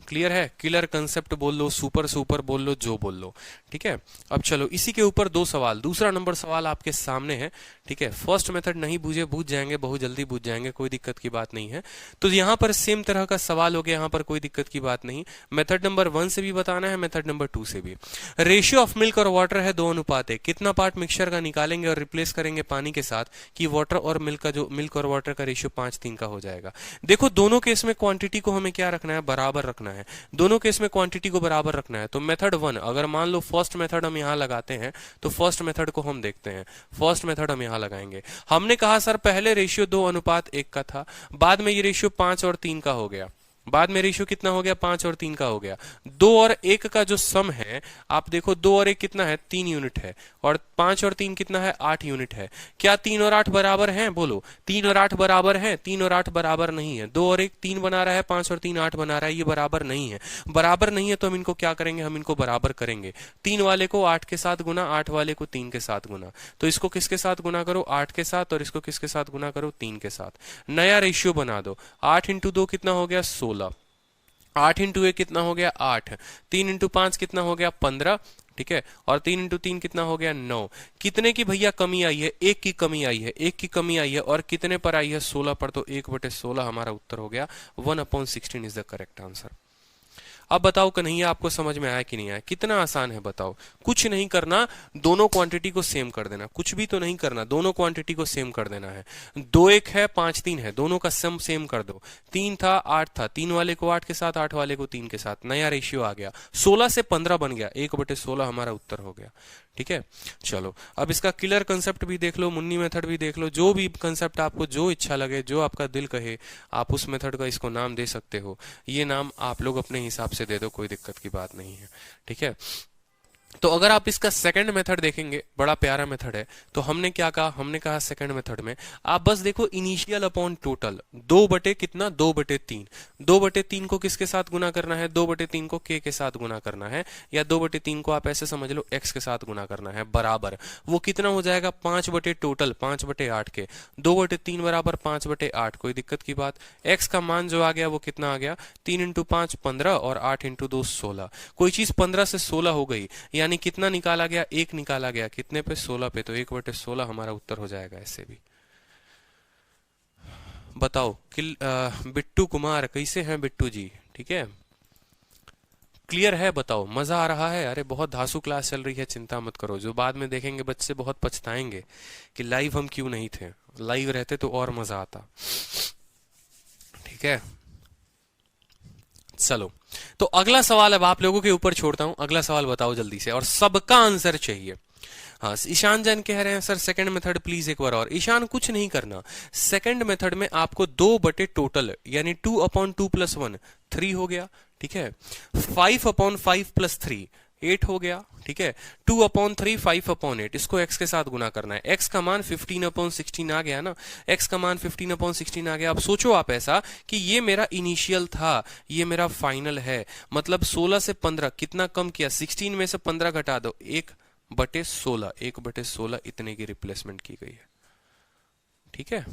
क्लियर है, किलर कंसेप्ट बोल लो, सुपर सुपर बोल लो, जो बोल लो, ठीक है। अब चलो इसी के ऊपर दो सवाल, दूसरा नंबर सवाल आपके सामने है, ठीक है। फर्स्ट मेथड नहीं बूझे, बूझ जाएंगे, बहुत जल्दी बूझ जाएंगे, कोई दिक्कत की बात नहीं है। तो यहां पर सेम तरह का सवाल हो गया, यहां पर कोई दिक्कत की बात नहीं। मेथड नंबर 1 से भी बताना है, मेथड नंबर 2 से भी। रेशियो ऑफ मिल्क और वाटर है 2:1, कितना पार्ट मिक्सचर का निकालेंगे और रिप्लेस करेंगे पानी के साथ कि वाटर और मिल्क का जो मिल्क और वाटर का रेशियो 5:3 का हो जाएगा। देखो दोनों केस में क्वांटिटी को हमें क्या रखना है, बराबर रखना है, दोनों केस में क्वांटिटी को बराबर रखना है। तो मेथड 1, अगर मान लो फर्स्ट मेथड हम यहां लगाते हैं तो फर्स्ट मेथड को हम देखते हैं। फर्स्ट मेथड हम यहां लगाएंगे। हमने कहा सर पहले रेशियो 2:1 का था, बाद में ये रेशियो 5 और 3 का हो गया, बाद में रेशियो कितना हो गया, 5 और 3 का हो गया। 2 और 1 का जो सम है, आप देखो 2 और 1 कितना है, 3 यूनिट है, और 5 और 3 कितना है, 8 यूनिट है। क्या 3 और 8 बराबर हैं, बोलो 3 और 8 बराबर हैं? 3 और 8 बराबर नहीं है। 2 और 1 3 बना रहा है, 5 और 3 8 बना रहा है, ये बराबर नहीं है। बराबर नहीं है तो हम इनको क्या करेंगे, हम इनको बराबर करेंगे। 3 वाले को 8 के साथ गुना, 8 वाले को 3 के साथ गुना। तो इसको किसके साथ गुना करो, 8 के साथ, और इसको किसके साथ गुना करो, 3 के साथ। नया रेशियो बना दो, 8 इंटू 2 कितना हो गया, 16, 8 इंटू 1 कितना हो गया, 8, 3 इंटू 5 कितना हो गया, 15, ठीक है, और 3 इंटू 3 कितना हो गया, 9। कितने की भैया कमी आई है, 1 की कमी आई है, 1 की कमी आई है, और कितने पर आई है, 16 पर, तो 1/16 हमारा उत्तर हो गया। 1/16 इज द करेक्ट आंसर। अब बताओ कन्हैया, आपको समझ में आया कि नहीं आया? कितना आसान है बताओ। कुछ नहीं करना, दोनों क्वांटिटी को सेम कर देना, कुछ भी तो नहीं करना, दोनों क्वांटिटी को सेम कर देना है। 2 1 है, 5 3 है, दोनों का सम सेम कर दो। 3 था 8 था, 3 वाले को 8 के साथ, 8 वाले को 3 के साथ, नया रेशियो आ गया, 16 से 15 बन गया, 1/16 हमारा उत्तर हो गया, ठीक है। चलो अब इसका किलर कंसेप्ट भी देख लो, मुन्नी मेथड भी देख लो, जो भी कंसेप्ट आपको जो इच्छा लगे, जो आपका दिल कहे, आप उस मेथड का इसको नाम दे सकते हो। ये नाम आप लोग अपने हिसाब से दे दो, कोई दिक्कत की बात नहीं है, ठीक है। तो अगर आप इसका सेकंड मेथड देखेंगे, बड़ा प्यारा मेथड है। तो हमने क्या कहा, हमने कहा सेकंड मेथड में आप बस देखो इनिशियल अपॉन टोटल, 2 बटे कितना, 2/3। 2/3 को किसके साथ गुना करना है, 2/3 को k के साथ गुना करना है, या 2/3 को आप ऐसे समझ लो x के साथ गुना करना है, बराबर। वो कितना हो जाएगा, 5 बटे टोटल, 5/8 के, 2/3 बराबर 5/8, कोई दिक्कत की बात। x का मान जो आ गया वो कितना आ गया, 3 इंटू 5 15, और 8 इंटू 2 16। कोई चीज 15 से 16 हो गई, यानी कितना निकाला गया, 1 निकाला गया, कितने पे, 16 पे, तो 1/16 हमारा उत्तर हो जाएगा। ऐसे भी बताओ बिट्टू कुमार कैसे हैं बिट्टू जी, ठीक है, क्लियर है, बताओ मजा आ रहा है? अरे बहुत धांसू क्लास चल रही है, चिंता मत करो। जो बाद में देखेंगे बच्चे बहुत पछताएंगे कि लाइव हम क्यों नहीं थे, लाइव रहते तो और मजा आता, ठीक है। चलो तो अगला सवाल अब आप लोगों के ऊपर छोड़ता हूं, अगला सवाल बताओ जल्दी से, और सबका आंसर चाहिए। हाँ, ईशान जैन कह रहे हैं सर सेकंड मेथड प्लीज एक बार और। ईशान कुछ नहीं करना, सेकंड मेथड में आपको 2 बटे टोटल, यानी 2/2 + 1 3 हो गया, ठीक है। 5/5 + 3 8 हो गया, ठीक है। 2/3 5/8, इसको x के साथ गुना करना है। x का मान 15/16 आ गया ना, x का मान 15/16 आ गया। अब सोचो आप ऐसा कि ये मेरा इनिशियल था, ये मेरा फाइनल है, मतलब 16 से 15 कितना कम किया, 16 में से 15 घटा दो, 1/16, 1/16 इतने की रिप्लेसमेंट की गई है, ठीक है।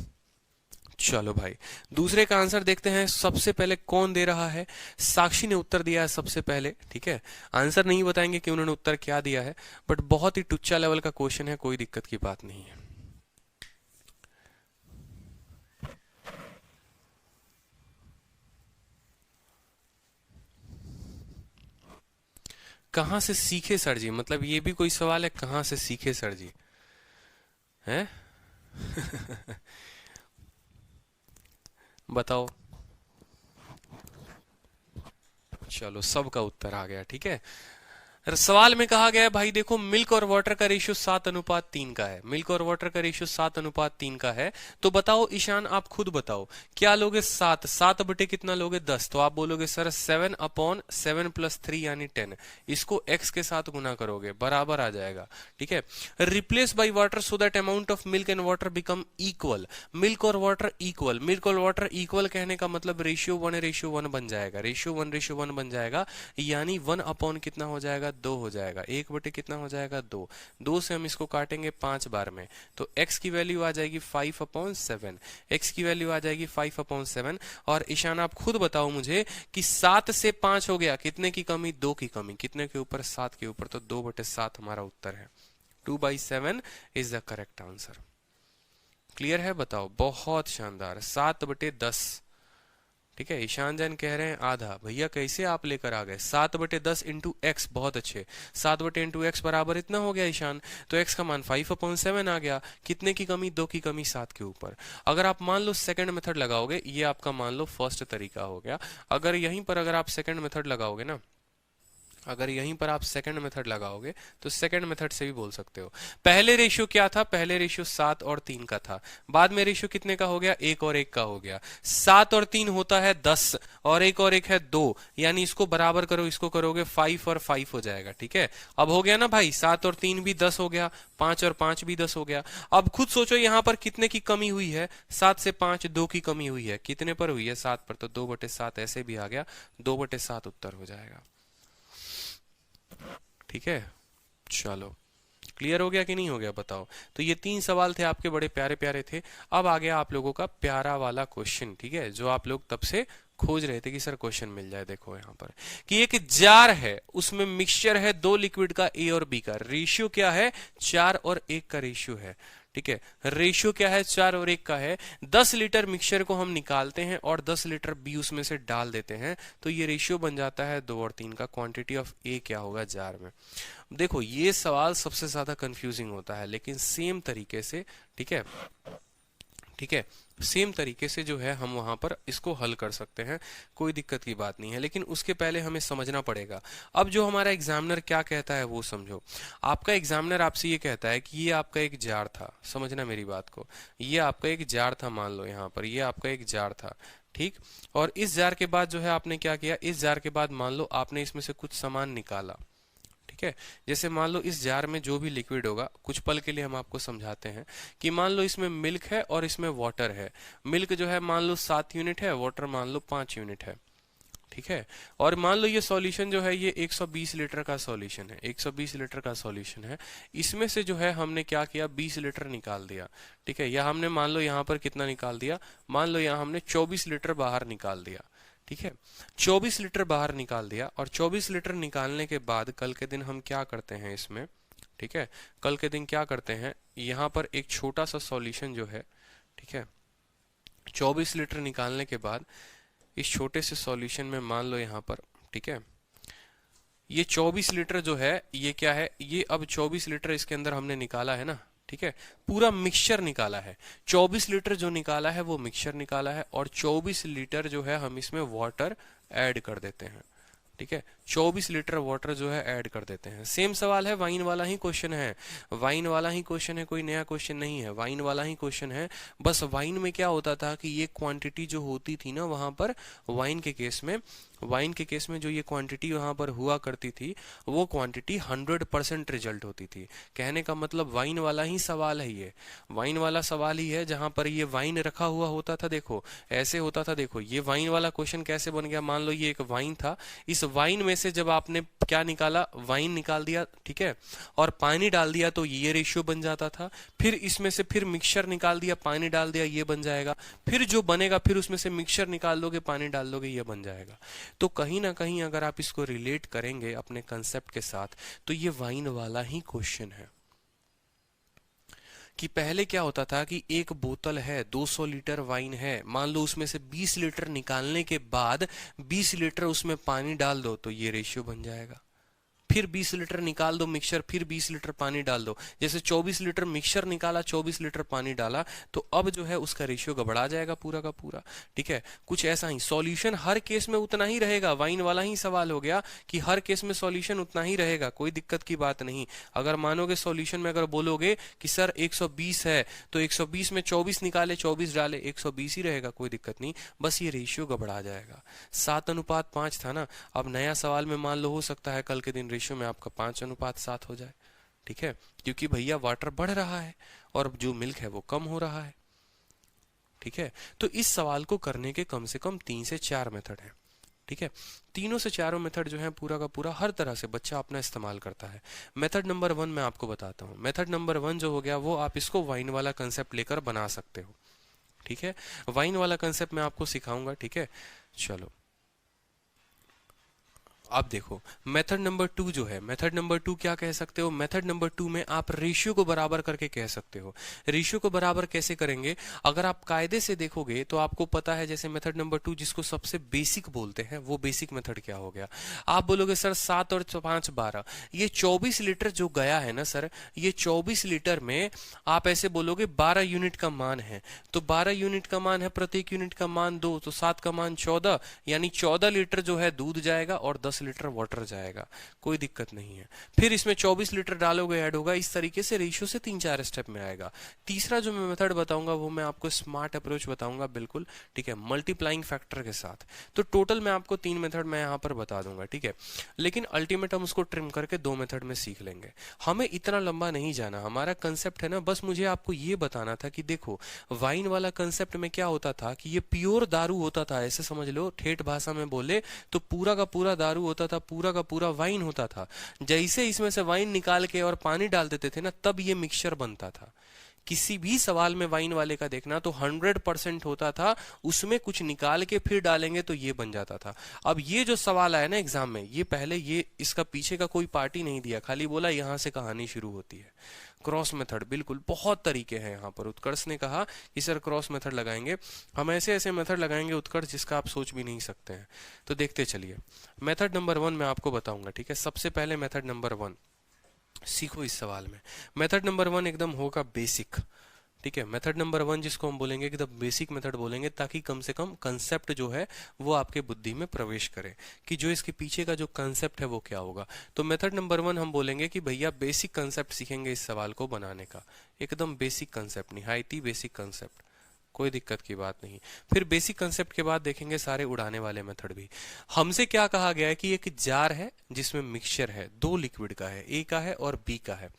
चलो भाई, दूसरे का आंसर देखते हैं। सबसे पहले कौन दे रहा है? साक्षी ने उत्तर दिया है सबसे पहले। ठीक है, आंसर नहीं बताएंगे कि उन्होंने उत्तर क्या दिया है, बट बहुत ही टुच्चा लेवल का क्वेश्चन है, कोई दिक्कत की बात नहीं है। कहां से सीखे सर जी? मतलब ये भी कोई सवाल है, कहां से सीखे सर जी? हैं? बताओ। चलो, सबका उत्तर आ गया। ठीक है, सवाल में कहा गया है भाई देखो, मिल्क और वाटर का रेशियो 7:3 का है। मिल्क और वाटर का रेशियो 7:3 का है। तो बताओ ईशान, आप खुद बताओ क्या लोगे? 7 बटे कितना लोगे? 10। तो आप बोलोगे सर 7/7 + 3 यानी 10। इसको x के साथ गुना करोगे, बराबर आ जाएगा। ठीक है, replace by water so that amount of milk and water become equal. Milk और वाटर इक्वल, मिल्क और वाटर इक्वल कहने का मतलब रेशियो 1:1 बन जाएगा। रेशियो 1:1 बन जाएगा, यानी 1 कितना हो जाएगा? 2 हो जाएगा। 1 बटे कितना हो जाएगा? 2। 2 से हम इसको काटेंगे 5 बार में, तो x की वैल्यू आ जाएगी 5/7। x की वैल्यू आ जाएगी 5/7। और ईशान आप खुद बताओ मुझे कि 7 से 5 हो गया, कितने की कमी? 2 की कमी। कितने के ऊपर? 7 के ऊपर। तो 2/7 हमारा उत्तर है। 2/7 is the correct answer. Clear है? बताओ। बहुत शानदार। 7/10। ठीक है, ईशान जैन कह रहे हैं आधा। भैया कैसे आप लेकर आ गए? 7/10 इंटू एक्स। बहुत अच्छे, 7/x बराबर इतना हो गया ईशान। तो x का मान 5/7 आ गया। कितने की कमी? 2 की कमी 7 के ऊपर। अगर आप मान लो सेकंड मेथड लगाओगे, ये आपका मान लो फर्स्ट तरीका हो गया। अगर यहीं पर अगर आप सेकंड मेथड लगाओगे ना, अगर यहीं पर आप सेकंड मेथड लगाओगे तो सेकंड मेथड से भी बोल सकते हो। पहले रेशियो क्या था? पहले रेशियो 7 और 3 का था। बाद में रेशियो कितने का हो गया? 1 और 1 का हो गया। 7 और 3 होता है 10, और 1 और 1 है 2, यानी इसको बराबर करो, इसको करोगे 5 और 5 हो जाएगा। ठीक है, अब हो गया ना भाई, 7 और 3 भी 10 हो गया, 5 और 5 भी 10 हो गया। अब खुद सोचो यहाँ पर कितने की कमी हुई है? 7 से 5 2 की कमी हुई है। कितने पर हुई है? 7 पर। तो 2/7 ऐसे भी आ गया, 2/7 उत्तर हो जाएगा। ठीक है, चलो, क्लियर हो गया कि नहीं हो गया? बताओ। तो ये 3 सवाल थे आपके, बड़े प्यारे प्यारे थे। अब आ गया आप लोगों का प्यारा वाला क्वेश्चन। ठीक है, जो आप लोग तब से खोज रहे थे कि सर क्वेश्चन मिल जाए। देखो यहाँ पर कि एक जार है, उसमें मिक्सचर है 2 लिक्विड का, ए और बी का। रेशियो क्या है? 4 और 1 का रेशियो है। ठीक है, रेशियो क्या है? 4 और 1 का है। 10 लीटर मिक्सचर को हम निकालते हैं और 10 लीटर बी उसमें से डाल देते हैं, तो ये रेशियो बन जाता है 2 और 3 का। क्वांटिटी ऑफ ए क्या होगा जार में? देखो, ये सवाल सबसे ज्यादा कंफ्यूजिंग होता है, लेकिन सेम तरीके से, ठीक है, ठीक है, सेम तरीके से जो है हम वहां पर इसको हल कर सकते हैं, कोई दिक्कत की बात नहीं है। लेकिन उसके पहले हमें समझना पड़ेगा। अब जो हमारा एग्जामिनर क्या कहता है वो समझो। आपका एग्जामिनर आपसे ये कहता है कि ये आपका एक जार था, समझना मेरी बात को, ये आपका एक जार था, मान लो यहाँ पर ये आपका एक जार था। ठीक, और इस जार के बाद जो है आपने क्या किया? इस जार के बाद मान लो आपने इसमें से कुछ सामान निकाला। ठीक है, जैसे मान लो इस जार में जो भी लिक्विड होगा, कुछ पल के लिए हम आपको समझाते हैं कि मान लो इसमें मिल्क है और इसमें वाटर है। मिल्क जो है मान लो 7 यूनिट है, वाटर मान लो 5 यूनिट है। ठीक है, और मान लो ये सॉल्यूशन जो है ये 120 लीटर का सॉल्यूशन है, 120 लीटर का सॉल्यूशन है। इसमें से जो है हमने क्या किया? 20 लीटर निकाल दिया। ठीक है, या हमने मान लो यहाँ पर कितना निकाल दिया? मान लो यहाँ हमने 24 लीटर बाहर निकाल दिया। ठीक है, 24 लीटर बाहर निकाल दिया, और 24 लीटर निकालने के बाद कल के दिन हम क्या करते हैं इसमें? ठीक है, कल के दिन क्या करते हैं, यहाँ पर एक छोटा सा सॉल्यूशन जो है, ठीक है, 24 लीटर निकालने के बाद इस छोटे से सॉल्यूशन में मान लो यहाँ पर, ठीक है, ये 24 लीटर जो है ये क्या है? ये अब 24 लीटर इसके अंदर हमने निकाला है ना। ठीक है, पूरा मिक्सचर निकाला है। 24 लीटर जो निकाला है वो मिक्सचर निकाला है, और 24 लीटर जो है हम इसमें वाटर ऐड कर देते हैं। ठीक है, 24 लीटर वाटर जो है ऐड कर देते हैं। सेम सवाल है, वाइन वाला ही क्वेश्चन है, वाइन वाला ही क्वेश्चन है, कोई नया क्वेश्चन नहीं है, वाइन वाला ही क्वेश्चन है। बस वाइन में क्या होता था कि ये क्वांटिटी जो होती थी ना वहां पर, वाइन के केस में वाइन के केस में जो ये क्वांटिटी वहां पर हुआ करती थी वो क्वांटिटी 100% रिजल्ट होती थी। कहने का मतलब वाइन वाला ही सवाल है, ये वाइन वाला सवाल ही है जहां पर ये वाइन रखा हुआ होता था। देखो ऐसे होता था, देखो ये वाइन वाला क्वेश्चन कैसे बन गया। मान लो ये एक वाइन था, इस वाइन में से जब आपने क्या निकाला, वाइन निकाल दिया, ठीक है, और पानी डाल दिया तो ये रेशियो बन जाता था। फिर इसमें से फिर मिक्सचर निकाल दिया, पानी डाल दिया, ये बन जाएगा। फिर जो बनेगा फिर उसमें से मिक्सचर निकाल दोगे, पानी डाल दोगे, ये बन जाएगा। तो कहीं ना कहीं अगर आप इसको रिलेट करेंगे अपने कंसेप्ट के साथ तो ये वाइन वाला ही क्वेश्चन है। कि पहले क्या होता था कि एक बोतल है, 200 लीटर वाइन है, मान लो उसमें से 20 लीटर निकालने के बाद 20 लीटर उसमें पानी डाल दो तो ये रेशियो बन जाएगा। फिर 20 लीटर निकाल दो मिक्सचर, फिर 20 लीटर पानी डाल दो। जैसे 24 लीटर मिक्सचर निकाला, 24 लीटर पानी डाला, तो अब जो है उसका रेशियो गड़बड़ा जाएगा पूरा का पूरा। ठीक है, कुछ ऐसा ही सॉल्यूशन हर केस में उतना ही रहेगा। वाइन वाला ही सवाल हो गया कि हर केस में सॉल्यूशन उतना ही रहेगा, कोई दिक्कत की बात नहीं। अगर मानोगे सॉल्यूशन में अगर बोलोगे कि सर 120 है तो 120 में 24 निकाले, 24 डाले, 120 ही रहेगा, कोई दिक्कत नहीं। बस ये रेशियो गड़बड़ा जाएगा। 7:5 था ना, अब नया सवाल में मान लो हो सकता है कल के दिन रेशियो में आपका 5:7 हो जाए। ठीक है, क्योंकि भैया वाटर बढ़ रहा है और जो मिल्क है वो कम हो रहा है। ठीक है, तो इस सवाल को करने के कम से कम 3 से 4 मेथड हैं। ठीक है, तीनों से चारों मेथड जो है पूरा का पूरा हर तरह से बच्चा अपना इस्तेमाल करता है। मेथड नंबर 1 मैं आपको बताता हूँ। मेथड नंबर 1 जो हो गया वो आप इसको वाइन वाला कंसेप्ट लेकर बना सकते हो। ठीक है, वाइन वाला कंसेप्ट मैं आपको सिखाऊंगा। ठीक है, चलो अब देखो मेथड नंबर 2 जो है, मेथड नंबर 2 क्या कह सकते हो, मेथड नंबर 2 में आप रेशियो को बराबर करके कह सकते हो। रेशियो को बराबर कैसे करेंगे, अगर आप कायदे से देखोगे तो आपको पता है, जैसे मेथड नंबर 2 जिसको सबसे बेसिक बोलते हैं, वो बेसिक मेथड क्या हो गया। आप बोलोगे सर 7 और 5 12, ये 24 लीटर जो गया है ना सर, ये 24 लीटर में आप ऐसे बोलोगे 12 यूनिट का मान है, तो 12 यूनिट का मान है, प्रत्येक यूनिट का मान 2, तो 7 का मान 14, यानी 14 लीटर जो है दूध जाएगा और 10 लीटर वाटर जाएगा, कोई दिक्कत नहीं है। फिर इसमें 24 लीटर डालोगे, ऐड होगा, इस तरीके से रेशियो से 3-4 स्टेप में आएगा। तीसरा जो मैं मेथड बताऊंगा वो मैं आपको स्मार्ट अप्रोच बताऊंगा, बिल्कुल। ठीक है, मल्टीप्लाइंग फैक्टर के साथ। तो टोटल मैं आपको 3 मेथड मैं यहाँ पर बता दूंगा। ठीक है, लेकिन अल्टीमेट हम उसको ट्रिम करके 2 मेथड में सीख लेंगे। हमें इतना लंबा नहीं जाना, हमारा कंसेप्ट है ना, बस मुझे आपको ये बताना था कि देखो वाइन वाला कंसेप्ट में क्या होता था कि ये प्योर दारू होता था, ऐसे समझ लो, ठेठ भाषा में बोले तो पूरा का पूरा दारू होता था, पूरा का पूरा वाइन होता था। जैसे इसमें से वाइन निकाल के और पानी डाल देते थे ना, तब ये मिक्सचर बनता था। किसी भी सवाल में वाइन वाले का देखना तो 100% होता था, उसमें कुछ निकाल के फिर डालेंगे तो ये बन जाता था। अब ये जो सवाल आया ना एग्जाम में, ये पहले ये इसका पीछे का कोई पार्टी नहीं दिया, खाली बोला यहां से कहानी शुरू होती है। क्रॉस मेथड, बिल्कुल बहुत तरीके हैं यहाँ पर। उत्कर्ष ने कहा कि सर क्रॉस मेथड लगाएंगे, हम ऐसे ऐसे मेथड लगाएंगे उत्कर्ष जिसका आप सोच भी नहीं सकते हैं। तो देखते चलिए, मेथड नंबर 1 मैं आपको बताऊंगा। ठीक है, सबसे पहले मेथड नंबर 1 सीखो इस सवाल में। मेथड नंबर 1 एकदम होगा बेसिक। ठीक है, मेथड नंबर 1 जिसको हम बोलेंगे कि द बेसिक मेथड बोलेंगे, ताकि कम से कम कंसेप्ट जो है वो आपके बुद्धि में प्रवेश करे कि जो इसके पीछे का जो कंसेप्ट है वो क्या होगा। तो मेथड नंबर 1 हम बोलेंगे कि भैया बेसिक कंसेप्ट सीखेंगे इस सवाल को बनाने का, एकदम बेसिक कंसेप्ट, निहायती बेसिक कंसेप्ट, कोई दिक्कत की बात नहीं। फिर बेसिक कंसेप्ट के बाद देखेंगे सारे उड़ाने वाले मेथड भी। हमसे क्या कहा गया है कि एक जार है जिसमें मिक्सचर है, 2 लिक्विड का है, ए का है और बी का है।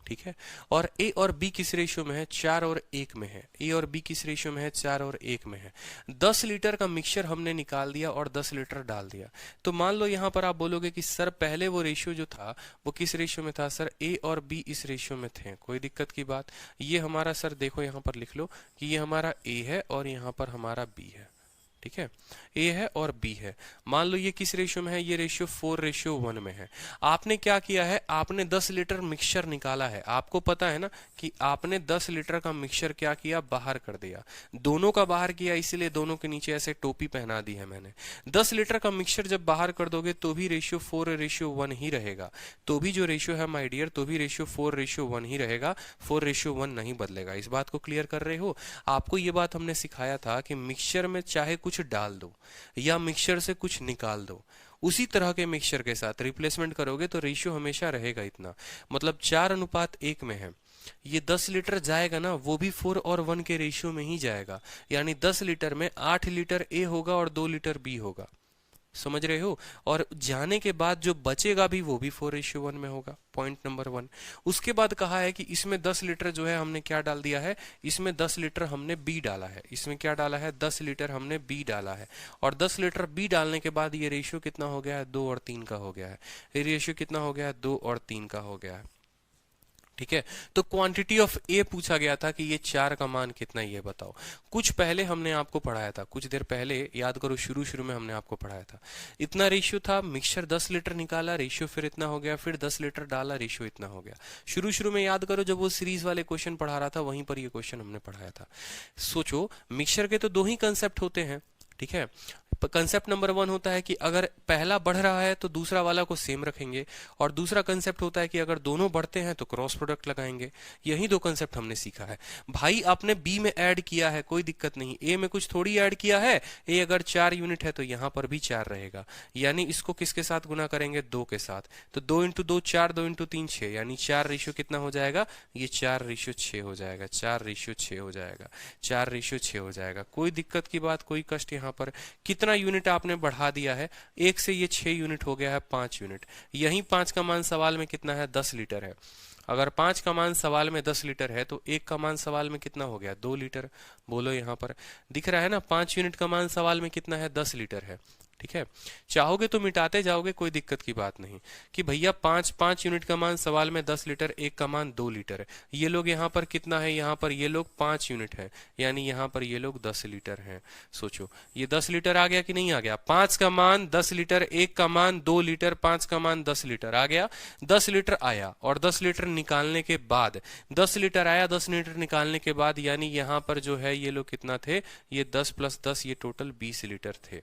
ठीक है, और ए और बी किस रेशियो में है, 4 और 1 में है। ए और बी किस रेशियो में है, 4 और 1 में है। 10 लीटर का मिक्सचर हमने निकाल दिया और 10 लीटर डाल दिया। तो मान लो यहाँ पर आप बोलोगे कि सर पहले वो रेशियो जो था वो किस रेशियो में था, सर ए और बी इस रेशियो में थे, कोई दिक्कत की बात। ये हमारा सर देखो यहाँ पर लिख लो कि ये हमारा ए है और यहाँ पर हमारा बी है। ठीक है, ए है और बी है। मान लो ये किस रेशियो में है, ये रेशियो 4:1 में है। आपने क्या किया है, आपने 10 लीटर मिक्सचर निकाला है। आपको पता है ना कि आपने 10 लीटर का मिक्सचर क्या किया, बाहर कर दिया। दोनों का बाहर किया, इसीलिए दोनों के नीचे ऐसे टोपी पहना दी है मैंने। 10 लीटर का मिक्सचर जब बाहर कर दोगे तो भी रेशियो 4:1 ही रहेगा। तो भी जो रेशियो है माय डियर, तो भी रेशियो 4:1 ही रहेगा, 4:1 नहीं बदलेगा। इस बात को क्लियर कर रहे हो। आपको ये बात हमने सिखाया था कि मिक्सचर में चाहे कुछ डाल दो या मिक्सचर से कुछ निकाल दो, उसी तरह के मिक्सचर के साथ रिप्लेसमेंट करोगे तो रेशियो हमेशा रहेगा इतना, मतलब 4:1 में है। ये 10 लीटर जाएगा ना, वो भी 4 और 1 के रेशियो में ही जाएगा, यानी 10 लीटर में 8 लीटर ए होगा और 2 लीटर बी होगा। समझ रहे हो। और जाने के बाद जो बचेगा भी वो भी 4:1 में होगा, पॉइंट नंबर 1। उसके बाद कहा है कि इसमें 10 लीटर जो है हमने क्या डाल दिया है, इसमें 10 लीटर हमने बी डाला है। इसमें क्या डाला है, 10 लीटर हमने बी डाला है। और 10 लीटर बी डालने के बाद ये रेशियो कितना हो गया है, 2 और 3 का हो गया है। ये रेशियो कितना हो गया है, 2 और 3 का हो गया है। ठीक है, तो क्वांटिटी ऑफ ए पूछा गया था कि ये 4 का मान कितना है, ये बताओ। कुछ पहले हमने आपको पढ़ाया था, कुछ देर पहले याद करो, शुरू शुरू में हमने आपको पढ़ाया था। इतना रेशियो था, मिक्सचर 10 लीटर निकाला, रेशियो फिर इतना हो गया, फिर 10 लीटर डाला, रेशियो इतना हो गया। शुरू शुरू में याद करो, जब वो सीरीज वाले क्वेश्चन पढ़ा रहा था वहीं पर ये क्वेश्चन हमने पढ़ाया था। सोचो, मिक्सचर के तो दो ही कंसेप्ट होते हैं। ठीक है, कंसेप्ट नंबर 1 होता है कि अगर पहला बढ़ रहा है तो दूसरा वाला को सेम रखेंगे, और दूसरा कंसेप्ट होता है कि अगर दोनों बढ़ते हैं तो क्रॉस प्रोडक्ट लगाएंगे। यही दो कंसेप्ट हमने सीखा है। भाई आपने बी में ऐड किया है, कोई दिक्कत नहीं, ए में कुछ थोड़ी ऐड किया है। ए अगर 4 यूनिट है तो यहां पर भी 4 रहेगा, यानी इसको किसके साथ गुना करेंगे, 2 के साथ। तो 2 इंटू 2 4, 2 इंटू 3 6, यानी 4 रेशियो कितना हो जाएगा, ये 4 रेशियो 6 हो जाएगा, 4 रेशियो 6 हो जाएगा, 4 रेशियो 6 हो जाएगा। कोई दिक्कत की बात, कोई कष्ट यहाँ पर। कितना यूनिट आपने बढ़ा दिया है, 1 से ये 6 यूनिट हो गया है 5 यूनिट। यही 5 का मान सवाल में कितना है, 10 लीटर है। अगर 5 का मान सवाल में 10 लीटर है तो 1 का मान सवाल में कितना हो गया, 2 लीटर। बोलो, यहाँ पर दिख रहा है ना, 5 यूनिट का मान सवाल में कितना है, 10 लीटर है। ठीक है, चाहोगे तो मिटाते जाओगे, कोई दिक्कत की बात नहीं कि भैया 5 यूनिट का मान सवाल में 10 लीटर, 1 का मान 2 लीटर है। ये लोग यहाँ पर कितना है, यहाँ पर ये लोग 5 यूनिट है, यानी यहाँ पर ये लोग 10 लीटर हैं। सोचो, ये 10 लीटर आ गया कि नहीं आ गया, 5 का मान 10 लीटर, 1 का मान 2 लीटर, 5 का मान 10 लीटर आ गया। 10 लीटर आया, और 10 लीटर निकालने के बाद, 10 लीटर आया, 10 लीटर निकालने के बाद, यानी यहाँ पर जो है ये लोग कितना थे, ये 10 + 10, ये टोटल 20 लीटर थे।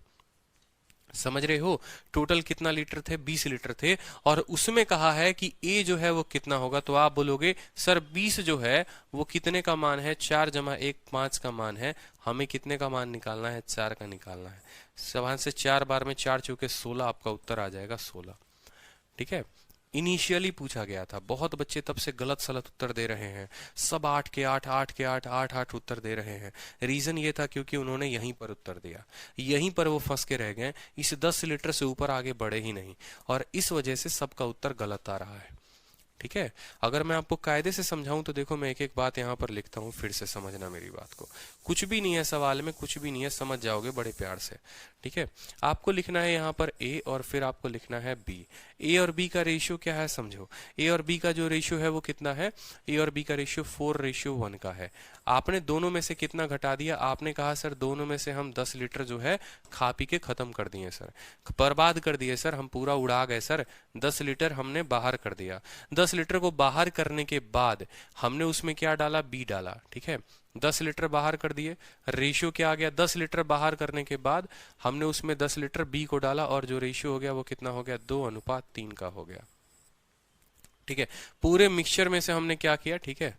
समझ रहे हो, टोटल कितना लीटर थे, 20 लीटर थे। और उसमें कहा है कि ए जो है वो कितना होगा, तो आप बोलोगे सर 20 जो है वो कितने का मान है, 4 + 1 5 का मान है। हमें कितने का मान निकालना है, 4 का निकालना है। सवाल से 4 बार में 4 चौके 16, आपका उत्तर आ जाएगा 16। ठीक है, इनिशियली पूछा गया था, बहुत बच्चे तब से गलत सलत उत्तर दे रहे हैं, सब 8 के 8, 8 के 8, 8 8 उत्तर दे रहे हैं। रीजन ये था क्योंकि उन्होंने यहीं पर उत्तर दिया, यहीं पर वो फंस के रह गए, इस 10 लीटर से ऊपर आगे बढ़े ही नहीं, और इस वजह से सबका उत्तर गलत आ रहा है। ठीक है, अगर मैं आपको कायदे से समझाऊं तो देखो, मैं एक एक बात यहाँ पर लिखता हूँ, फिर से समझना मेरी बात को। कुछ भी नहीं है सवाल में, कुछ भी नहीं है, समझ जाओगे बड़े प्यार से। ठीक है, आपको लिखना है यहाँ पर ए, और फिर आपको लिखना है बी। ए और बी का रेशियो क्या है, समझो। ए और बी का जो रेशियो है वो कितना है, ए और बी का रेशियो 4:1 का है। आपने दोनों में से कितना घटा दिया, आपने कहा सर दोनों में से हम 10 लीटर जो है खा पी के खत्म कर दिए सर, बर्बाद कर दिए सर, हम पूरा उड़ा गए सर। 10 लीटर हमने बाहर कर दिया। 10 लीटर को बाहर करने के बाद हमने उसमें क्या डाला, बी डाला। ठीक है, 10 लीटर बाहर कर दिए, रेशियो क्या आ गया, 10 लीटर बाहर करने के बाद हमने उसमें 10 लीटर बी को डाला, और जो रेशियो हो गया वो कितना हो गया, 2:3 का हो गया। ठीक है, पूरे मिक्सचर में से हमने क्या किया, ठीक है,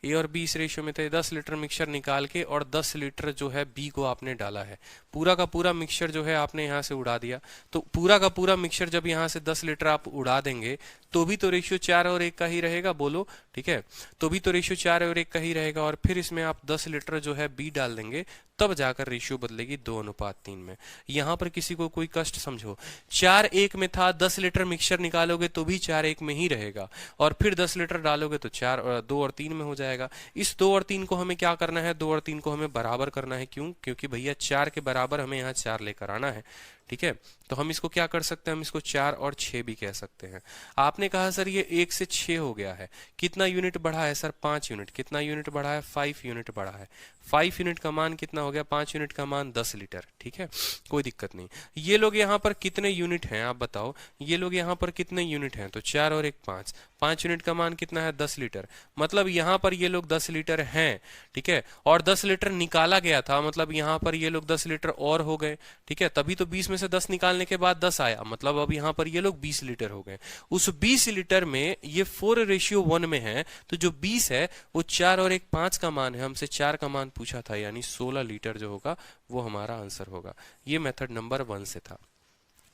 ए और बी इस रेशियो में थे, 10 लीटर मिक्सचर निकाल के और 10 लीटर जो है बी को आपने डाला है। पूरा का पूरा मिक्सचर जो है आपने यहाँ से उड़ा दिया। तो पूरा का पूरा मिक्सचर जब यहाँ से 10 लीटर आप उड़ा देंगे तो भी तो रेशियो 4 और 1 का ही रहेगा, बोलो। ठीक है, तो भी तो रेशियो 4 और 1 का ही रहेगा, और फिर इसमें आप 10 लीटर जो है बी डाल देंगे, तब जाकर रेशियो बदलेगी 2:3 में। यहां पर किसी को कोई कष्ट समझो, 4:1 में था, 10 लीटर मिक्सचर निकालोगे तो भी 4:1 में ही रहेगा, और फिर 10 लीटर डालोगे तो 2:3 में हो जाएगा। इस 2 और 3 को हमें क्या करना है, 2 और 3 को हमें बराबर करना है। क्यों, क्योंकि भैया 4 के बराबर हमें यहाँ 4 लेकर आना है। ठीक है, तो हम इसको क्या कर सकते हैं, हम इसको 4 और 6 भी कह सकते हैं। आपने कहा सर ये 1 से 6 हो गया है, कितना यूनिट बढ़ा है सर, 5 यूनिट। कितना यूनिट बढ़ा है, 5 यूनिट बढ़ा है। 5 यूनिट का मान कितना हो गया, 5 यूनिट का मान 10 लीटर। ठीक है, कोई दिक्कत नहीं। ये लोग यहाँ पर कितने यूनिट हैं आप बताओ, ये लोग यहाँ पर कितने यूनिट हैं, तो 4 और 1 5, 5 यूनिट का मान कितना है, 10 लीटर। मतलब यहाँ पर ये लोग 10 लीटर हैं। ठीक है, और 10 लीटर निकाला गया था, मतलब यहाँ पर ये लोग 10 लीटर और हो गए। ठीक है, तभी तो 20 में से 10 निकालने के बाद 10 आया, मतलब अब यहाँ पर ये लोग 20 लीटर हो गए। उस 20 लीटर में ये 4:1 में है, तो जो 20 है वो 4 और 1 5 का मान है, हमसे 4 का मान पूछा था, यानी 16 लीटर जो होगा वो हमारा आंसर होगा। ये मेथड नंबर 1 से था,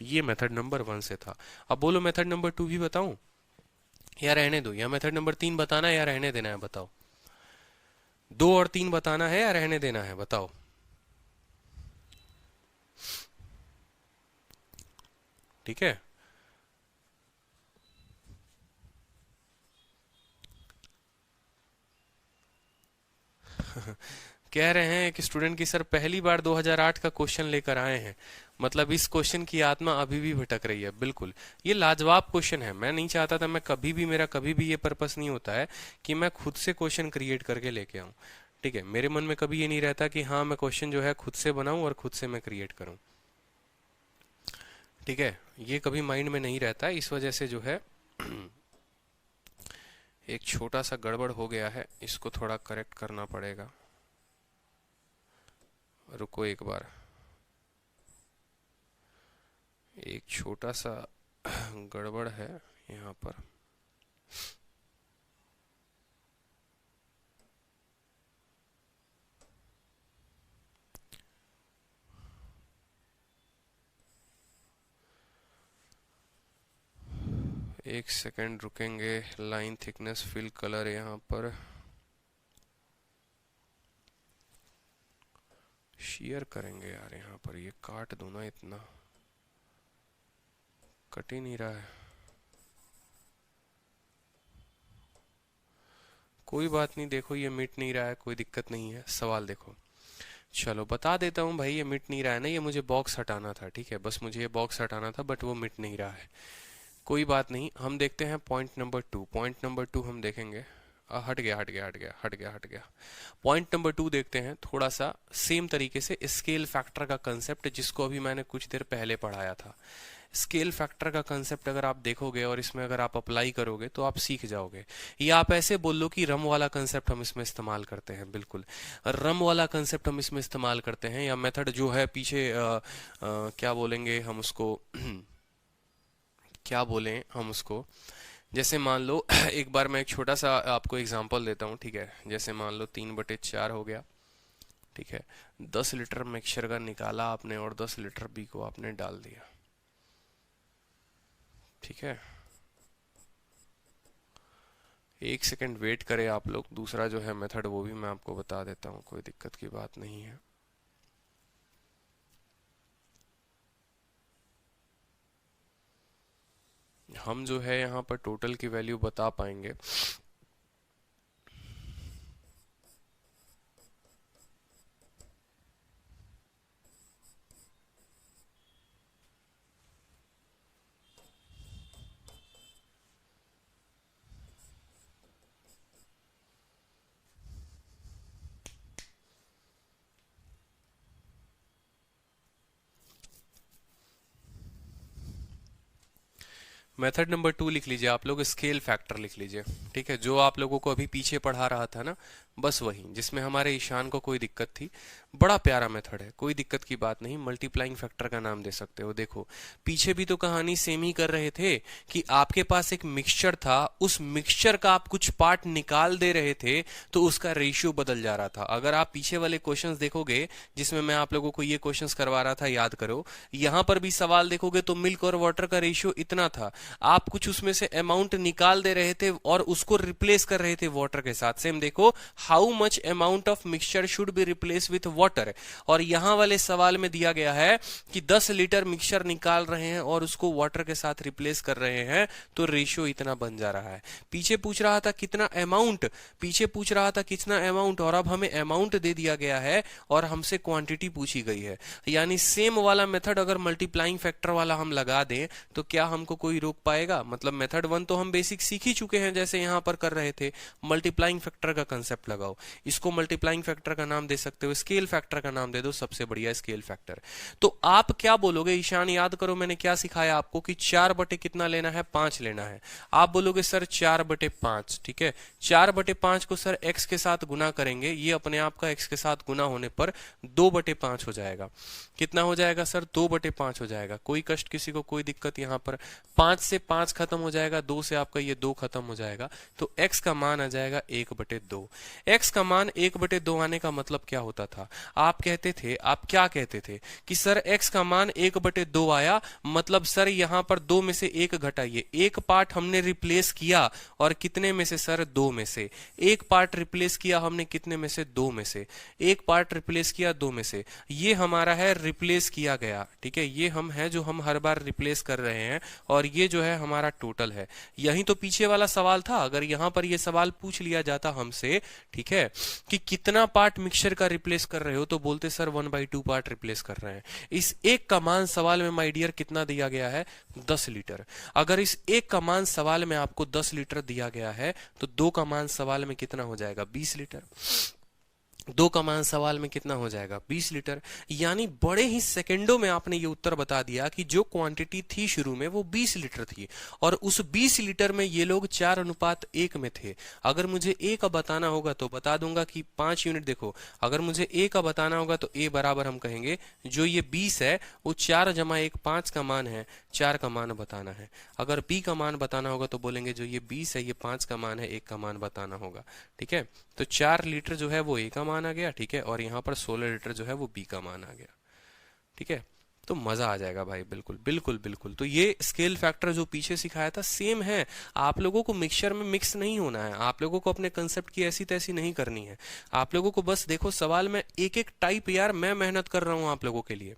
ये मेथड नंबर 1 से था। अब बोलो मेथड नंबर 2 भी बताऊं या रहने दो, या मेथड नंबर 3 बताना है या रहने देना है, बताओ। 2 और 3 बताना है या रहने देना है, बताओ। ठीक है। कह रहे हैं कि स्टूडेंट की सर पहली बार 2008 का क्वेश्चन लेकर आए हैं, मतलब इस क्वेश्चन की आत्मा अभी भी भटक रही है। बिल्कुल, ये लाजवाब क्वेश्चन है। मैं नहीं चाहता था, मैं कभी भी, मेरा कभी भी ये पर्पस नहीं होता है कि मैं खुद से क्वेश्चन क्रिएट करके लेके आऊं। ठीक है, मेरे मन में कभी ये नहीं रहता कि हाँ मैं क्वेश्चन जो है खुद से बनाऊं और खुद से मैं क्रिएट करूं। ठीक है, ये कभी माइंड में नहीं रहता, इस वजह से जो है एक छोटा सा गड़बड़ हो गया है, इसको थोड़ा करेक्ट करना पड़ेगा। रुको एक बार, एक छोटा सा गड़बड़ है यहाँ पर। एक सेकेंड रुकेंगे। लाइन थिकनेस, फिल कलर, यहाँ पर शेयर करेंगे यार। यहाँ पर ये काट दो ना, इतना कट ही नहीं रहा है। कोई बात नहीं, देखो ये मिट नहीं रहा है, कोई दिक्कत नहीं है। सवाल देखो, चलो बता देता हूँ भाई। ये मिट नहीं रहा है ना, ये मुझे बॉक्स हटाना था। ठीक है, बस मुझे ये बॉक्स हटाना था, बट वो मिट नहीं रहा है। कोई बात नहीं, हम देखते हैं पॉइंट नंबर 2। पॉइंट नंबर 2 हम देखेंगे। हट गया हट गया हट गया हट गया हट गया। पॉइंट नंबर 2 देखते हैं, थोड़ा सा सेम तरीके से स्केल फैक्टर का कंसेप्ट, जिसको अभी मैंने कुछ देर पहले पढ़ाया था। स्केल फैक्टर का कंसेप्ट अगर आप देखोगे और इसमें अगर आप अप्लाई करोगे तो आप सीख जाओगे। या आप ऐसे बोल लो कि रम वाला कंसेप्ट हम इसमें इस्तेमाल करते हैं। बिल्कुल, रम वाला कंसेप्ट हम इसमें इस्तेमाल करते हैं, या मेथड जो है पीछे क्या बोलेंगे हम उसको क्या बोलें हम उसको। जैसे मान लो एक बार मैं एक छोटा सा आपको एग्जांपल देता हूँ। ठीक है, जैसे मान लो 3/4 हो गया। ठीक है, 10 लीटर मिक्सचर का निकाला आपने और 10 लीटर बी को आपने डाल दिया। ठीक है, एक सेकंड वेट करें आप लोग। दूसरा जो है मेथड वो भी मैं आपको बता देता हूँ, कोई दिक्कत की बात नहीं है। हम जो है यहाँ पर टोटल की वैल्यू बता पाएंगे। मेथड नंबर 2 लिख लीजिए आप लोग, स्केल फैक्टर लिख लीजिए। ठीक है, जो आप लोगों को अभी पीछे पढ़ा रहा था ना, बस वही, जिसमें हमारे ईशान को कोई दिक्कत थी। बड़ा प्यारा मेथड है, कोई दिक्कत की बात नहीं। मल्टीप्लाइंग फैक्टर का नाम दे सकते हो। देखो पीछे भी तो कहानी सेम ही कर रहे थे कि आपके पास एक मिक्सचर था, उस मिक्सचर का आप कुछ पार्ट निकाल दे रहे थे तो उसका रेशियो बदल जा रहा था। अगर आप पीछे वाले क्वेश्चंस देखोगे जिसमें मैं आप लोगों को ये क्वेश्चंस करवा रहा था, याद करो, यहां पर भी सवाल देखोगे तो मिल्क और वाटर का रेशियो इतना था, आप कुछ उसमें से अमाउंट निकाल दे रहे थे और उसको रिप्लेस कर रहे थे वाटर के साथ। सेम देखो, how much amount of mixture should be replace with water, और यहां वाले सवाल में दिया गया है कि 10 लीटर मिक्सचर निकाल रहे हैं और उसको वाटर के साथ रिप्लेस कर रहे हैं, तो रेशियो इतना बन जा रहा है। पीछे पूछ रहा था कितना अमाउंट, पीछे पूछ रहा था कितना अमाउंट, और अब हमें अमाउंट दे दिया गया है और हमसे क्वांटिटी पूछी गई है। यानी सेम वाला मेथड अगर मल्टीप्लाइंग फैक्टर वाला हम लगा दें तो क्या हमको कोई रोक पाएगा? मतलब मेथड 1 तो हम बेसिक सीख ही चुके हैं, जैसे यहां पर कर रहे थे। मल्टीप्लाइंग फैक्टर का कंसेप्ट लगाओ, इसको मल्टीप्लाइंग फैक्टर का नाम दे सकते हो, स्केल फैक्टर का नाम दे दो, सबसे बढ़िया स्केल फैक्टर। तो आप क्या बोलोगे ईशान, याद करो मैंने क्या सिखाया आपको कि 4 बटे कितना लेना है, 5 लेना है। आप बोलोगे सर 4/5। ठीक है, 4/5 को सर x के साथ गुना करेंगे, ये अपने आप का x के साथ गुना होने पर 2/5 हो जाएगा। कितना हो जाएगा सर? 2/5 हो जाएगा। कोई कष्ट किसी को, कोई दिक्कत? यहाँ पर 5 से 5 खत्म हो जाएगा, 2 से आपका ये 2 खत्म हो जाएगा, तो x का मान आ जाएगा 1/2। x का मान 1/2 आने का मतलब क्या होता था? आप क्या कहते थे कि सर x का मान 1/2 आया, मतलब सर यहाँ पर 2 में से 1 घटाइए। एक पार्ट हमने रिप्लेस किया और कितने में से सर? 2 में से। एक पार्ट रिप्लेस किया हमने कितने में से? 2 में से। एक पार्ट रिप्लेस किया 2 में से। ये हमारा है रिप्लेस किया गया, ठीक है, ये हम है जो हम हर बार रिप्लेस कर रहे हैं, और ये जो है हमारा टोटल है। यही तो पीछे वाला सवाल था। अगर यहां पर ये सवाल पूछ लिया जाता हमसे, ठीक है, कि कितना पार्ट मिक्सचर का रिप्लेस कर रहे हो, तो बोलते सर 1/2 पार्ट रिप्लेस कर रहे हैं। इस एक का मान सवाल में माय डियर कितना दिया गया है? 10 लीटर। अगर इस एक का मान सवाल में आपको 10 लीटर दिया गया है, तो 2 का मान सवाल में कितना हो जाएगा? 20 लीटर। 2 का मान सवाल में कितना हो जाएगा? 20 लीटर। यानी बड़े ही सेकंडों में आपने ये उत्तर बता दिया कि जो क्वांटिटी थी शुरू में वो 20 लीटर थी, और उस 20 लीटर में ये लोग 4:1 में थे। अगर मुझे ए का बताना होगा तो बता दूंगा कि 5 यूनिट। देखो, अगर मुझे ए का बताना होगा तो ए बराबर हम कहेंगे जो ये 20 है वो 4 + 1 5 का मान है, 4 का मान बताना है। अगर बी का मान बताना होगा तो बोलेंगे जो ये 20 है ये 5 का मान है, 1 का मान बताना होगा, ठीक है। तो 4 लीटर जो है वो ए का मान आ गया, ठीक है, और यहाँ पर 16 लीटर जो है वो बी का मान आ गया, ठीक है। तो मजा आ जाएगा भाई, बिल्कुल बिल्कुल बिल्कुल। तो ये स्केल फैक्टर जो पीछे सिखाया था सेम है। आप लोगों को मिक्सचर में मिक्स नहीं होना है, आप लोगों को अपने कंसेप्ट की ऐसी तैसी नहीं करनी है। आप लोगों को बस देखो सवाल में एक एक टाइप, यार मैं मेहनत कर रहा हूं आप लोगों के लिए,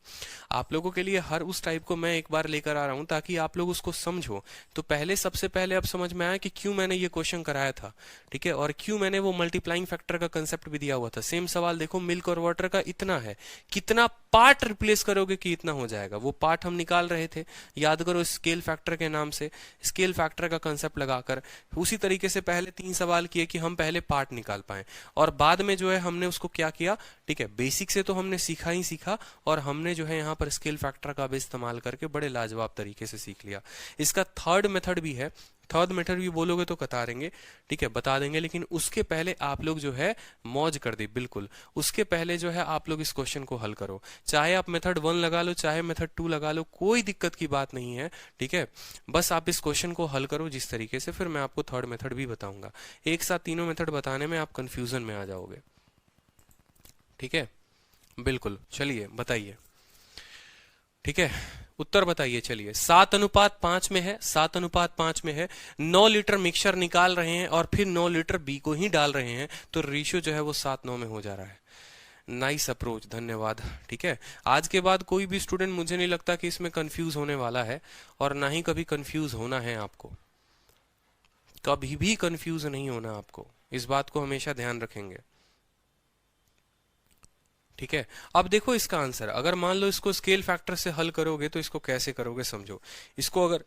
आप लोगों के लिए हर उस टाइप को मैं एक बार लेकर आ रहा हूं ताकि आप लोग उसको समझो। तो पहले सबसे पहले अब समझ में आया कि क्यों मैंने ये क्वेश्चन कराया था, ठीक है, और क्यों मैंने वो मल्टीप्लाइंग फैक्टर का कंसेप्ट भी दिया हुआ था। सेम सवाल देखो, मिल्क और वाटर का इतना है, कितना पार्ट रिप्लेस करोगे कि इतना हो जाएगा, वो पार्ट हम निकाल रहे थे। याद करो स्केल फैक्टर के नाम से, स्केल फैक्टर का कंसेप्ट लगाकर उसी तरीके से पहले 3 सवाल किए कि हम पहले पार्ट निकाल पाए, और बाद में जो है हमने उसको क्या किया, ठीक है, बेसिक से तो हमने सीखा ही सीखा, और हमने जो है यहाँ पर स्केल फैक्टर का भी इस्तेमाल करके बड़े लाजवाब तरीके से सीख लिया। इसका थर्ड मेथड भी है, थर्ड मेथड भी बोलोगे तो कतारेंगे, ठीक है, बता देंगे, लेकिन उसके पहले आप लोग जो है मौज कर दे, बिल्कुल उसके पहले जो है आप लोग इस क्वेश्चन को हल करो। चाहे आप मेथड 1 लगा लो, चाहे मेथड 2 लगा लो, कोई दिक्कत की बात नहीं है, ठीक है। बस आप इस क्वेश्चन को हल करो जिस तरीके से, फिर मैं आपको थर्ड मेथड भी बताऊंगा। एक साथ तीनों मेथड बताने में आप कंफ्यूजन में आ जाओगे, ठीक है, बिल्कुल। चलिए बताइए, ठीक है, उत्तर बताइए। चलिए 7:5 में है, 7:5 में है, 9 लीटर मिक्सचर निकाल रहे हैं और फिर 9 लीटर बी को ही डाल रहे हैं, तो रेशियो जो है वो 7:9 में हो जा रहा है। नाइस अप्रोच, धन्यवाद, ठीक है। आज के बाद कोई भी स्टूडेंट मुझे नहीं लगता कि इसमें कंफ्यूज होने वाला है, और ना ही कभी कंफ्यूज होना है आपको, कभी भी कंफ्यूज नहीं होना आपको, इस बात को हमेशा ध्यान रखेंगे, ठीक है। अब देखो इसका आंसर, अगर मान लो इसको स्केल फैक्टर से हल करोगे तो इसको कैसे करोगे समझो। इसको अगर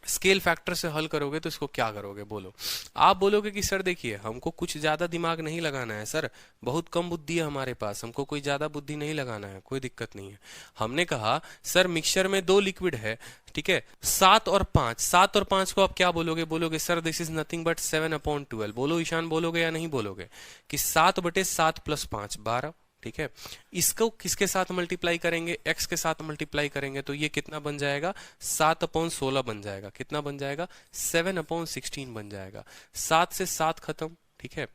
स्केल फैक्टर से हल करोगे तो इसको क्या करोगे, बोलो। आप बोलोगे कि सर देखिए हमको कुछ ज्यादा दिमाग नहीं लगाना है सर, बहुत कम बुद्धि है हमारे पास, हमको कोई ज्यादा बुद्धि नहीं लगाना है, कोई दिक्कत नहीं है। हमने कहा सर मिक्सचर में 2 लिक्विड है, ठीक है, 7 और 5, 7 और 5 को आप क्या बोलोगे, बोलोगे sir this is nothing but 7/12। बोलो ईशान, बोलोगे या नहीं बोलोगे कि 7/7 + 5 12, ठीक है। इसको किसके साथ मल्टीप्लाई करेंगे, x के साथ मल्टीप्लाई करेंगे, तो ये कितना बन जाएगा, 7/16 बन जाएगा। कितना बन जाएगा, 7/16 बन जाएगा। 7 से 7 खत्म, ठीक है,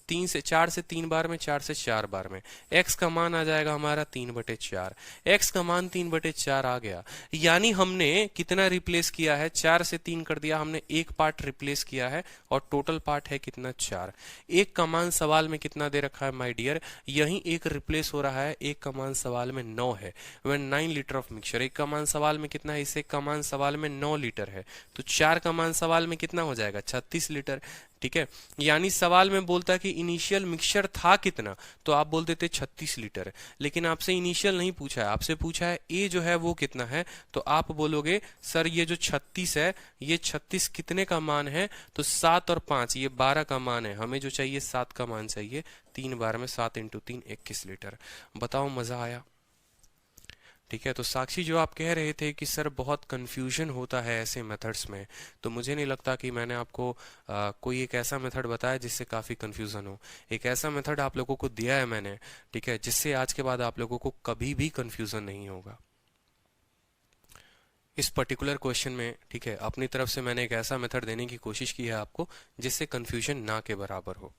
4 से 3 बार में, 4 से 4 बार में, x का मान आ जाएगा हमारा 3/4। x का मान 3/4 आ गया, यानी हमने कितना रिप्लेस किया है, 4 से 3 कर दिया हमने, एक पार्ट रिप्लेस किया है, और टोटल पार्ट है कितना, 4। एक का मान सवाल में कितना दे रखा है माय डियर, यही एक रिप्लेस हो रहा है, एक का मान सवाल में 9 है, when 9 लीटर ऑफ मिक्सचर। एक का मान सवाल में कितना है, इसे का मान सवाल में 9 लीटर है, तो 4 का मान सवाल में कितना हो जाएगा, 36 लीटर, ठीक है। यानी सवाल में बोलता कि इनिशियल मिक्सचर था कितना, तो आप बोल देते 36 लीटर, लेकिन आपसे इनिशियल नहीं पूछा है, आपसे पूछा है ए जो है वो कितना है, तो आप बोलोगे सर ये जो 36 है, ये 36 कितने का मान है, तो 7 और 5 ये 12 का मान है, हमें जो चाहिए 7 का मान चाहिए, 3 बार में 7 × 3 21 लीटर। बताओ मजा आया, ठीक है। तो साक्षी जो आप कह रहे थे कि सर बहुत कंफ्यूजन होता है ऐसे मेथड्स में, तो मुझे नहीं लगता कि मैंने आपको कोई एक ऐसा मेथड बताया जिससे काफ़ी कंफ्यूजन हो। एक ऐसा मेथड आप लोगों को दिया है मैंने, ठीक है, जिससे आज के बाद आप लोगों को कभी भी कंफ्यूजन नहीं होगा इस पर्टिकुलर क्वेश्चन में, ठीक है। अपनी तरफ से मैंने एक ऐसा मेथड देने की कोशिश की है आपको जिससे कंफ्यूजन ना के बराबर हो।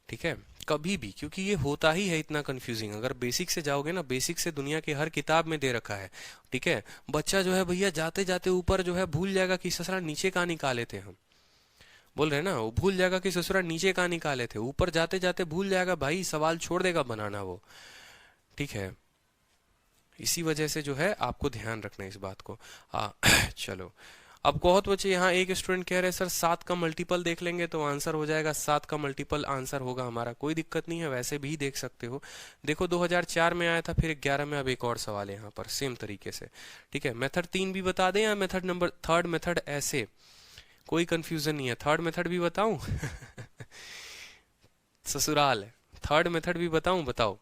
ठीक है, कभी भी, क्योंकि ये होता ही है इतना कंफ्यूजिंग। अगर बेसिक से जाओगे ना, बेसिक से दुनिया की हर किताब में दे रखा है। ठीक है, बच्चा जो है भैया जाते जाते ऊपर जो है भूल जाएगा कि ससुरा नीचे कहाँ निकाले थे हम, बोल रहे हैं ना, वो भूल जाएगा कि ससुरा नीचे कहाँ निकाले थे, ऊपर जाते जाते भूल जाएगा भाई, सवाल छोड़ देगा बनाना वो। ठीक है, इसी वजह से जो है आपको ध्यान रखना है इस बात को। चलो, अब बहुत बच्चे यहाँ, एक स्टूडेंट कह रहे हैं सर 7 का मल्टीपल देख लेंगे तो आंसर हो जाएगा। 7 का मल्टीपल आंसर होगा हमारा, कोई दिक्कत नहीं है, वैसे भी देख सकते हो। देखो 2004 में आया था, फिर 11 में, अब एक और सवाल है यहाँ पर सेम तरीके से। ठीक है, मेथड 3 भी बता दें या मेथड नंबर थर्ड मेथड, ऐसे कोई कंफ्यूजन नहीं है। थर्ड मेथड भी बताऊं? ससुराल है, थर्ड मेथड भी बताऊं? बताओ।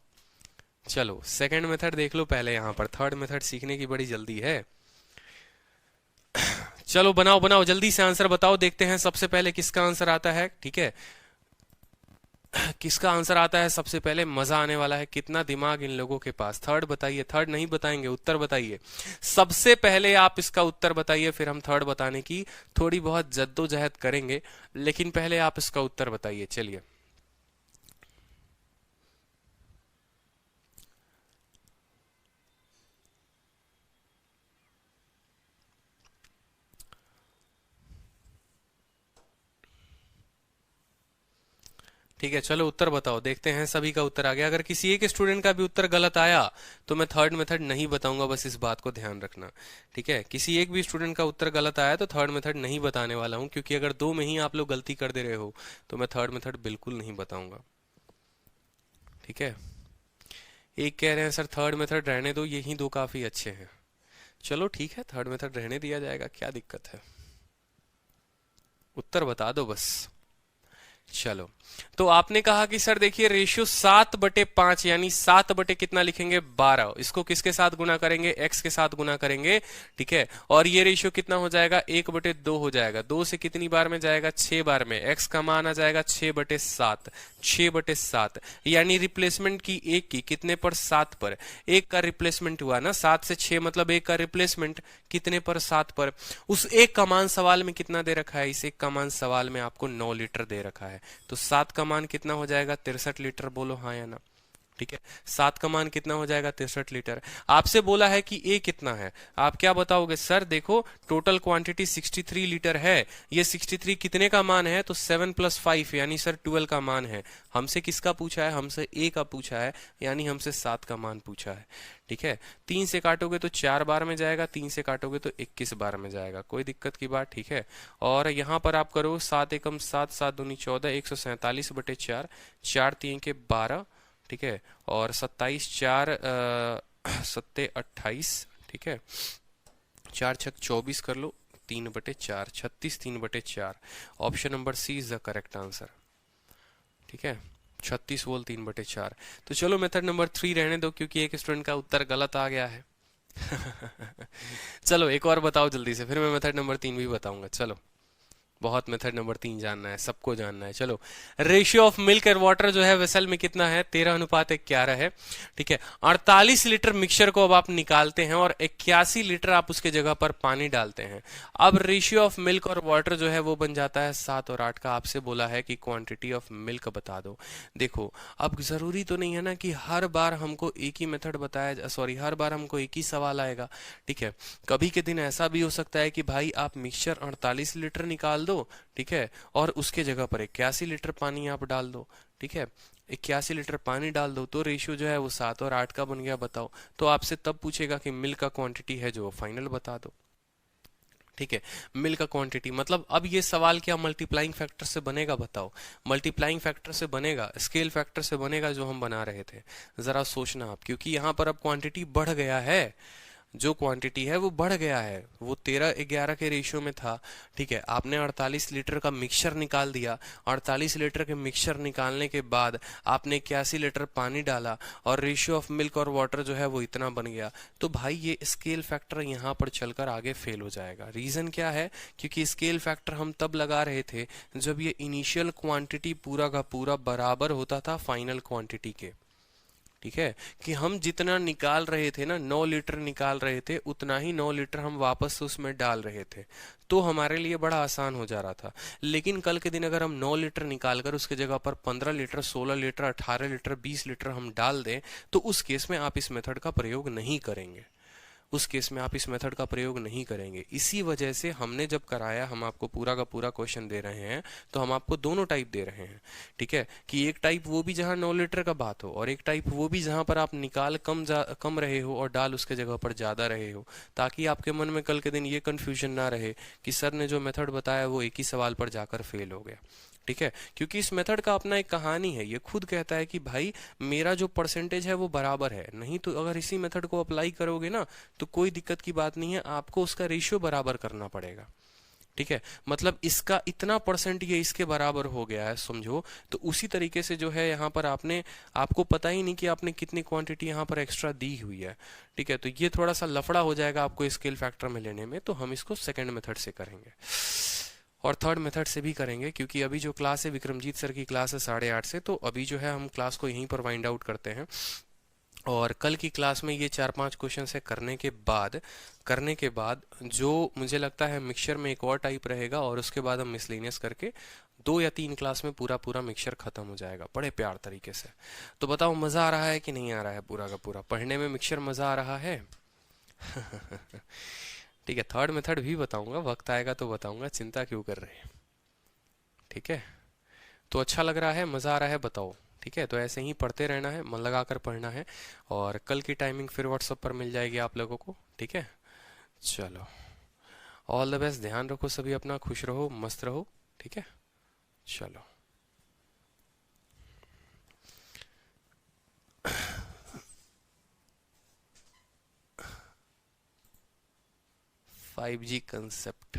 चलो सेकंड मेथड देख लो पहले, यहाँ पर थर्ड मेथड सीखने की बड़ी जल्दी है। चलो बनाओ बनाओ, जल्दी से आंसर बताओ, देखते हैं सबसे पहले किसका आंसर आता है। ठीक है, किसका आंसर आता है सबसे पहले, मजा आने वाला है। कितना दिमाग इन लोगों के पास। थर्ड बताइए, थर्ड नहीं बताएंगे, उत्तर बताइए। सबसे पहले आप इसका उत्तर बताइए, फिर हम थर्ड बताने की थोड़ी बहुत जद्दोजहद करेंगे, लेकिन पहले आप इसका उत्तर बताइए। चलिए, ठीक है, चलो उत्तर बताओ, देखते हैं सभी का उत्तर आ गया। अगर किसी एक स्टूडेंट का भी उत्तर गलत आया तो मैं थर्ड मेथड नहीं बताऊंगा, बस इस बात को ध्यान रखना। ठीक है, किसी एक भी स्टूडेंट का उत्तर गलत आया तो थर्ड मेथड नहीं बताने वाला हूं, क्योंकि अगर 2 में ही आप लोग गलती कर दे रहे हो तो मैं थर्ड मेथड बिल्कुल नहीं बताऊंगा। ठीक है, एक कह रहे हैं सर थर्ड मेथड रहने दो, यही 2 काफी अच्छे हैं। चलो ठीक है, थर्ड मेथड रहने दिया जाएगा, क्या दिक्कत है, उत्तर बता दो बस। चलो, तो आपने कहा कि सर देखिए रेशियो 7/5, यानी 7 कितना लिखेंगे, 12। इसको किसके साथ गुना करेंगे, x के साथ गुना करेंगे। ठीक है, और ये रेशियो कितना हो जाएगा, 1/2 हो जाएगा। 2 से कितनी बार में जाएगा, 6 बार में। x का मान आ जाएगा 6/7, 6/7, यानी रिप्लेसमेंट की 1 की कितने पर, 7 पर। 1 का रिप्लेसमेंट हुआ ना, 7 से 6 मतलब 1 का रिप्लेसमेंट कितने पर, 7 पर। उस 1 का मान सवाल में कितना दे रखा है, इस 1 का मान सवाल में आपको 9 लीटर दे रखा है। तो 7 का मान कितना हो जाएगा, 63 लीटर। बोलो हाँ या ना। ठीक है, 7 का मान कितना हो जाएगा, 63 लीटर। आपसे बोला है कि ए कितना है, आप क्या बताओगे, सर देखो टोटल क्वांटिटी 63 लीटर है, ये 63 कितने का मान है, तो 7 + 5 यानी सर 12 का मान है। हमसे किसका पूछा है, हमसे ए का पूछा है, यानी हमसे 7 का मान पूछा है। ठीक है, 3 से काटोगे तो 4 बार में जाएगा, 3 से काटोगे तो 21 बार में जाएगा, कोई दिक्कत की बात। ठीक है, और यहाँ पर आप करो 7 एकम 7, 7 दूनी 14, 147/4, 4 3 के 12। ठीक है, और 27 4 सत्ते 28। ठीक है, 4 छक 24 कर लो, 3/4, 36 3/4। Option number C is the correct answer. ठीक है, 36 बोल 3/4। तो चलो मेथड नंबर 3 रहने दो, क्योंकि एक स्टूडेंट का उत्तर गलत आ गया है। चलो एक और बताओ जल्दी से, फिर मैं मेथड नंबर 3 भी बताऊंगा। चलो, बहुत मेथड नंबर 3 जानना है, सबको जानना है। चलो, ratio of milk and water जो है वेसल में कितना है, 13:11 है। ठीक है, 48 लीटर मिक्सचर को अब आप निकालते हैं और 81 लीटर आप उसके जगह पर पानी डालते हैं। अब रेशियो ऑफ मिल्क और वाटर जो है वो बन जाता है 7 और 8 का। आपसे बोला है कि क्वांटिटी ऑफ मिल्क बता दो। देखो, अब जरूरी तो नहीं है ना कि हर बार हमको एक ही मेथड बताया, सॉरी हर बार हमको एक ही सवाल आएगा। ठीक है, कभी के दिन ऐसा भी हो सकता है कि भाई आप मिक्सचर 48 लीटर निकाल दो, ठीक है, और उसके जगह पर 81 लीटर पानी आप डाल दो। ठीक है, 81 लीटर पानी डाल दो तो रेशियो जो है वो 7 और 8 का बन गया, बताओ। तो आपसे तब पूछेगा कि मिल्क का क्वांटिटी है जो फाइनल बता दो। ठीक है, मिल्क का क्वांटिटी मतलब अब ये सवाल क्या मल्टीप्लाइंग फैक्टर से बनेगा, बताओ। मल्टीप्लाइंग फैक्टर से बनेगा, स्केल फैक्टर से बनेगा, जो हम बना रहे थे। जरा सोचना आप, क्योंकि यहां पर अब क्वांटिटी बढ़ गया है, जो क्वांटिटी है वो बढ़ गया है। वो 13:11 के रेशियो में था। ठीक है, आपने 48 लीटर का मिक्सचर निकाल दिया। 48 लीटर के मिक्सचर निकालने के बाद आपने 81 लीटर पानी डाला और रेशियो ऑफ मिल्क और वाटर जो है वो इतना बन गया। तो भाई ये स्केल फैक्टर यहाँ पर चलकर आगे फेल हो जाएगा। रीजन क्या है, क्योंकि स्केल फैक्टर हम तब लगा रहे थे जब ये इनिशियल क्वांटिटी पूरा का पूरा बराबर होता था फाइनल क्वांटिटी के। ठीक है, कि हम जितना निकाल रहे थे ना, 9 लीटर निकाल रहे थे, उतना ही 9 लीटर हम वापस से उसमें डाल रहे थे, तो हमारे लिए बड़ा आसान हो जा रहा था। लेकिन कल के दिन अगर हम 9 लीटर निकाल कर उसके जगह पर 15 लीटर, 16 लीटर, 18 लीटर, 20 लीटर हम डाल दें, तो उस केस में आप इस मेथड का प्रयोग नहीं करेंगे। उस केस में आप इस मेथड का प्रयोग नहीं करेंगे। इसी वजह से हमने जब कराया, हम आपको पूरा का पूरा क्वेश्चन दे रहे हैं, तो हम आपको दोनों टाइप दे रहे हैं। ठीक है, कि एक टाइप वो भी जहां 9 लीटर का बात हो, और एक टाइप वो भी जहां पर आप निकाल कम रहे हो और डाल उसके जगह पर ज्यादा रहे हो, ताकि आपके मन में कल के दिन ये कंफ्यूजन ना रहे कि सर ने जो मेथड बताया वो एक ही सवाल पर जाकर फेल हो गया। ठीक है, क्योंकि इस मेथड का अपना एक कहानी है। ये खुद कहता है कि भाई मेरा जो परसेंटेज है वो बराबर है, नहीं तो अगर इसी मेथड को अप्लाई करोगे ना तो कोई दिक्कत की बात नहीं है, आपको उसका रेशियो बराबर करना पड़ेगा। ठीक है, मतलब इसका इतना परसेंट ये इसके बराबर हो गया है, समझो। तो उसी तरीके से जो है यहाँ पर आपको पता ही नहीं कि आपने कितनी क्वांटिटी यहाँ पर एक्स्ट्रा दी हुई है। ठीक है, तो ये थोड़ा सा लफड़ा हो जाएगा आपको स्केल फैक्टर में लेने में, तो हम इसको सेकेंड मेथड से करेंगे और थर्ड मेथड से भी करेंगे, क्योंकि अभी जो क्लास है विक्रमजीत सर की क्लास है 8:30 से, तो अभी जो है हम क्लास को यहीं पर वाइंड आउट करते हैं। और कल की क्लास में ये 4-5 क्वेश्चन से करने के बाद जो मुझे लगता है मिक्सचर में एक और टाइप रहेगा, और उसके बाद हम मिसलेनियस करके 2 या 3 क्लास में पूरा पूरा मिक्सचर खत्म हो जाएगा बड़े प्यार तरीके से। तो बताओ मजा आ रहा है कि नहीं आ रहा है? पूरा का पूरा पढ़ने में मिक्सचर मजा आ रहा है? ठीक है, थर्ड मेथड भी बताऊंगा, वक्त आएगा तो बताऊंगा, चिंता क्यों कर रहे हैं। ठीक है, तो अच्छा लग रहा है, मज़ा आ रहा है, बताओ। ठीक है, तो ऐसे ही पढ़ते रहना है, मन लगा कर पढ़ना है, और कल की टाइमिंग फिर व्हाट्सएप पर मिल जाएगी आप लोगों को। ठीक है, चलो, ऑल द बेस्ट, ध्यान रखो सभी अपना, खुश रहो, मस्त रहो। ठीक है, चलो। 5G concept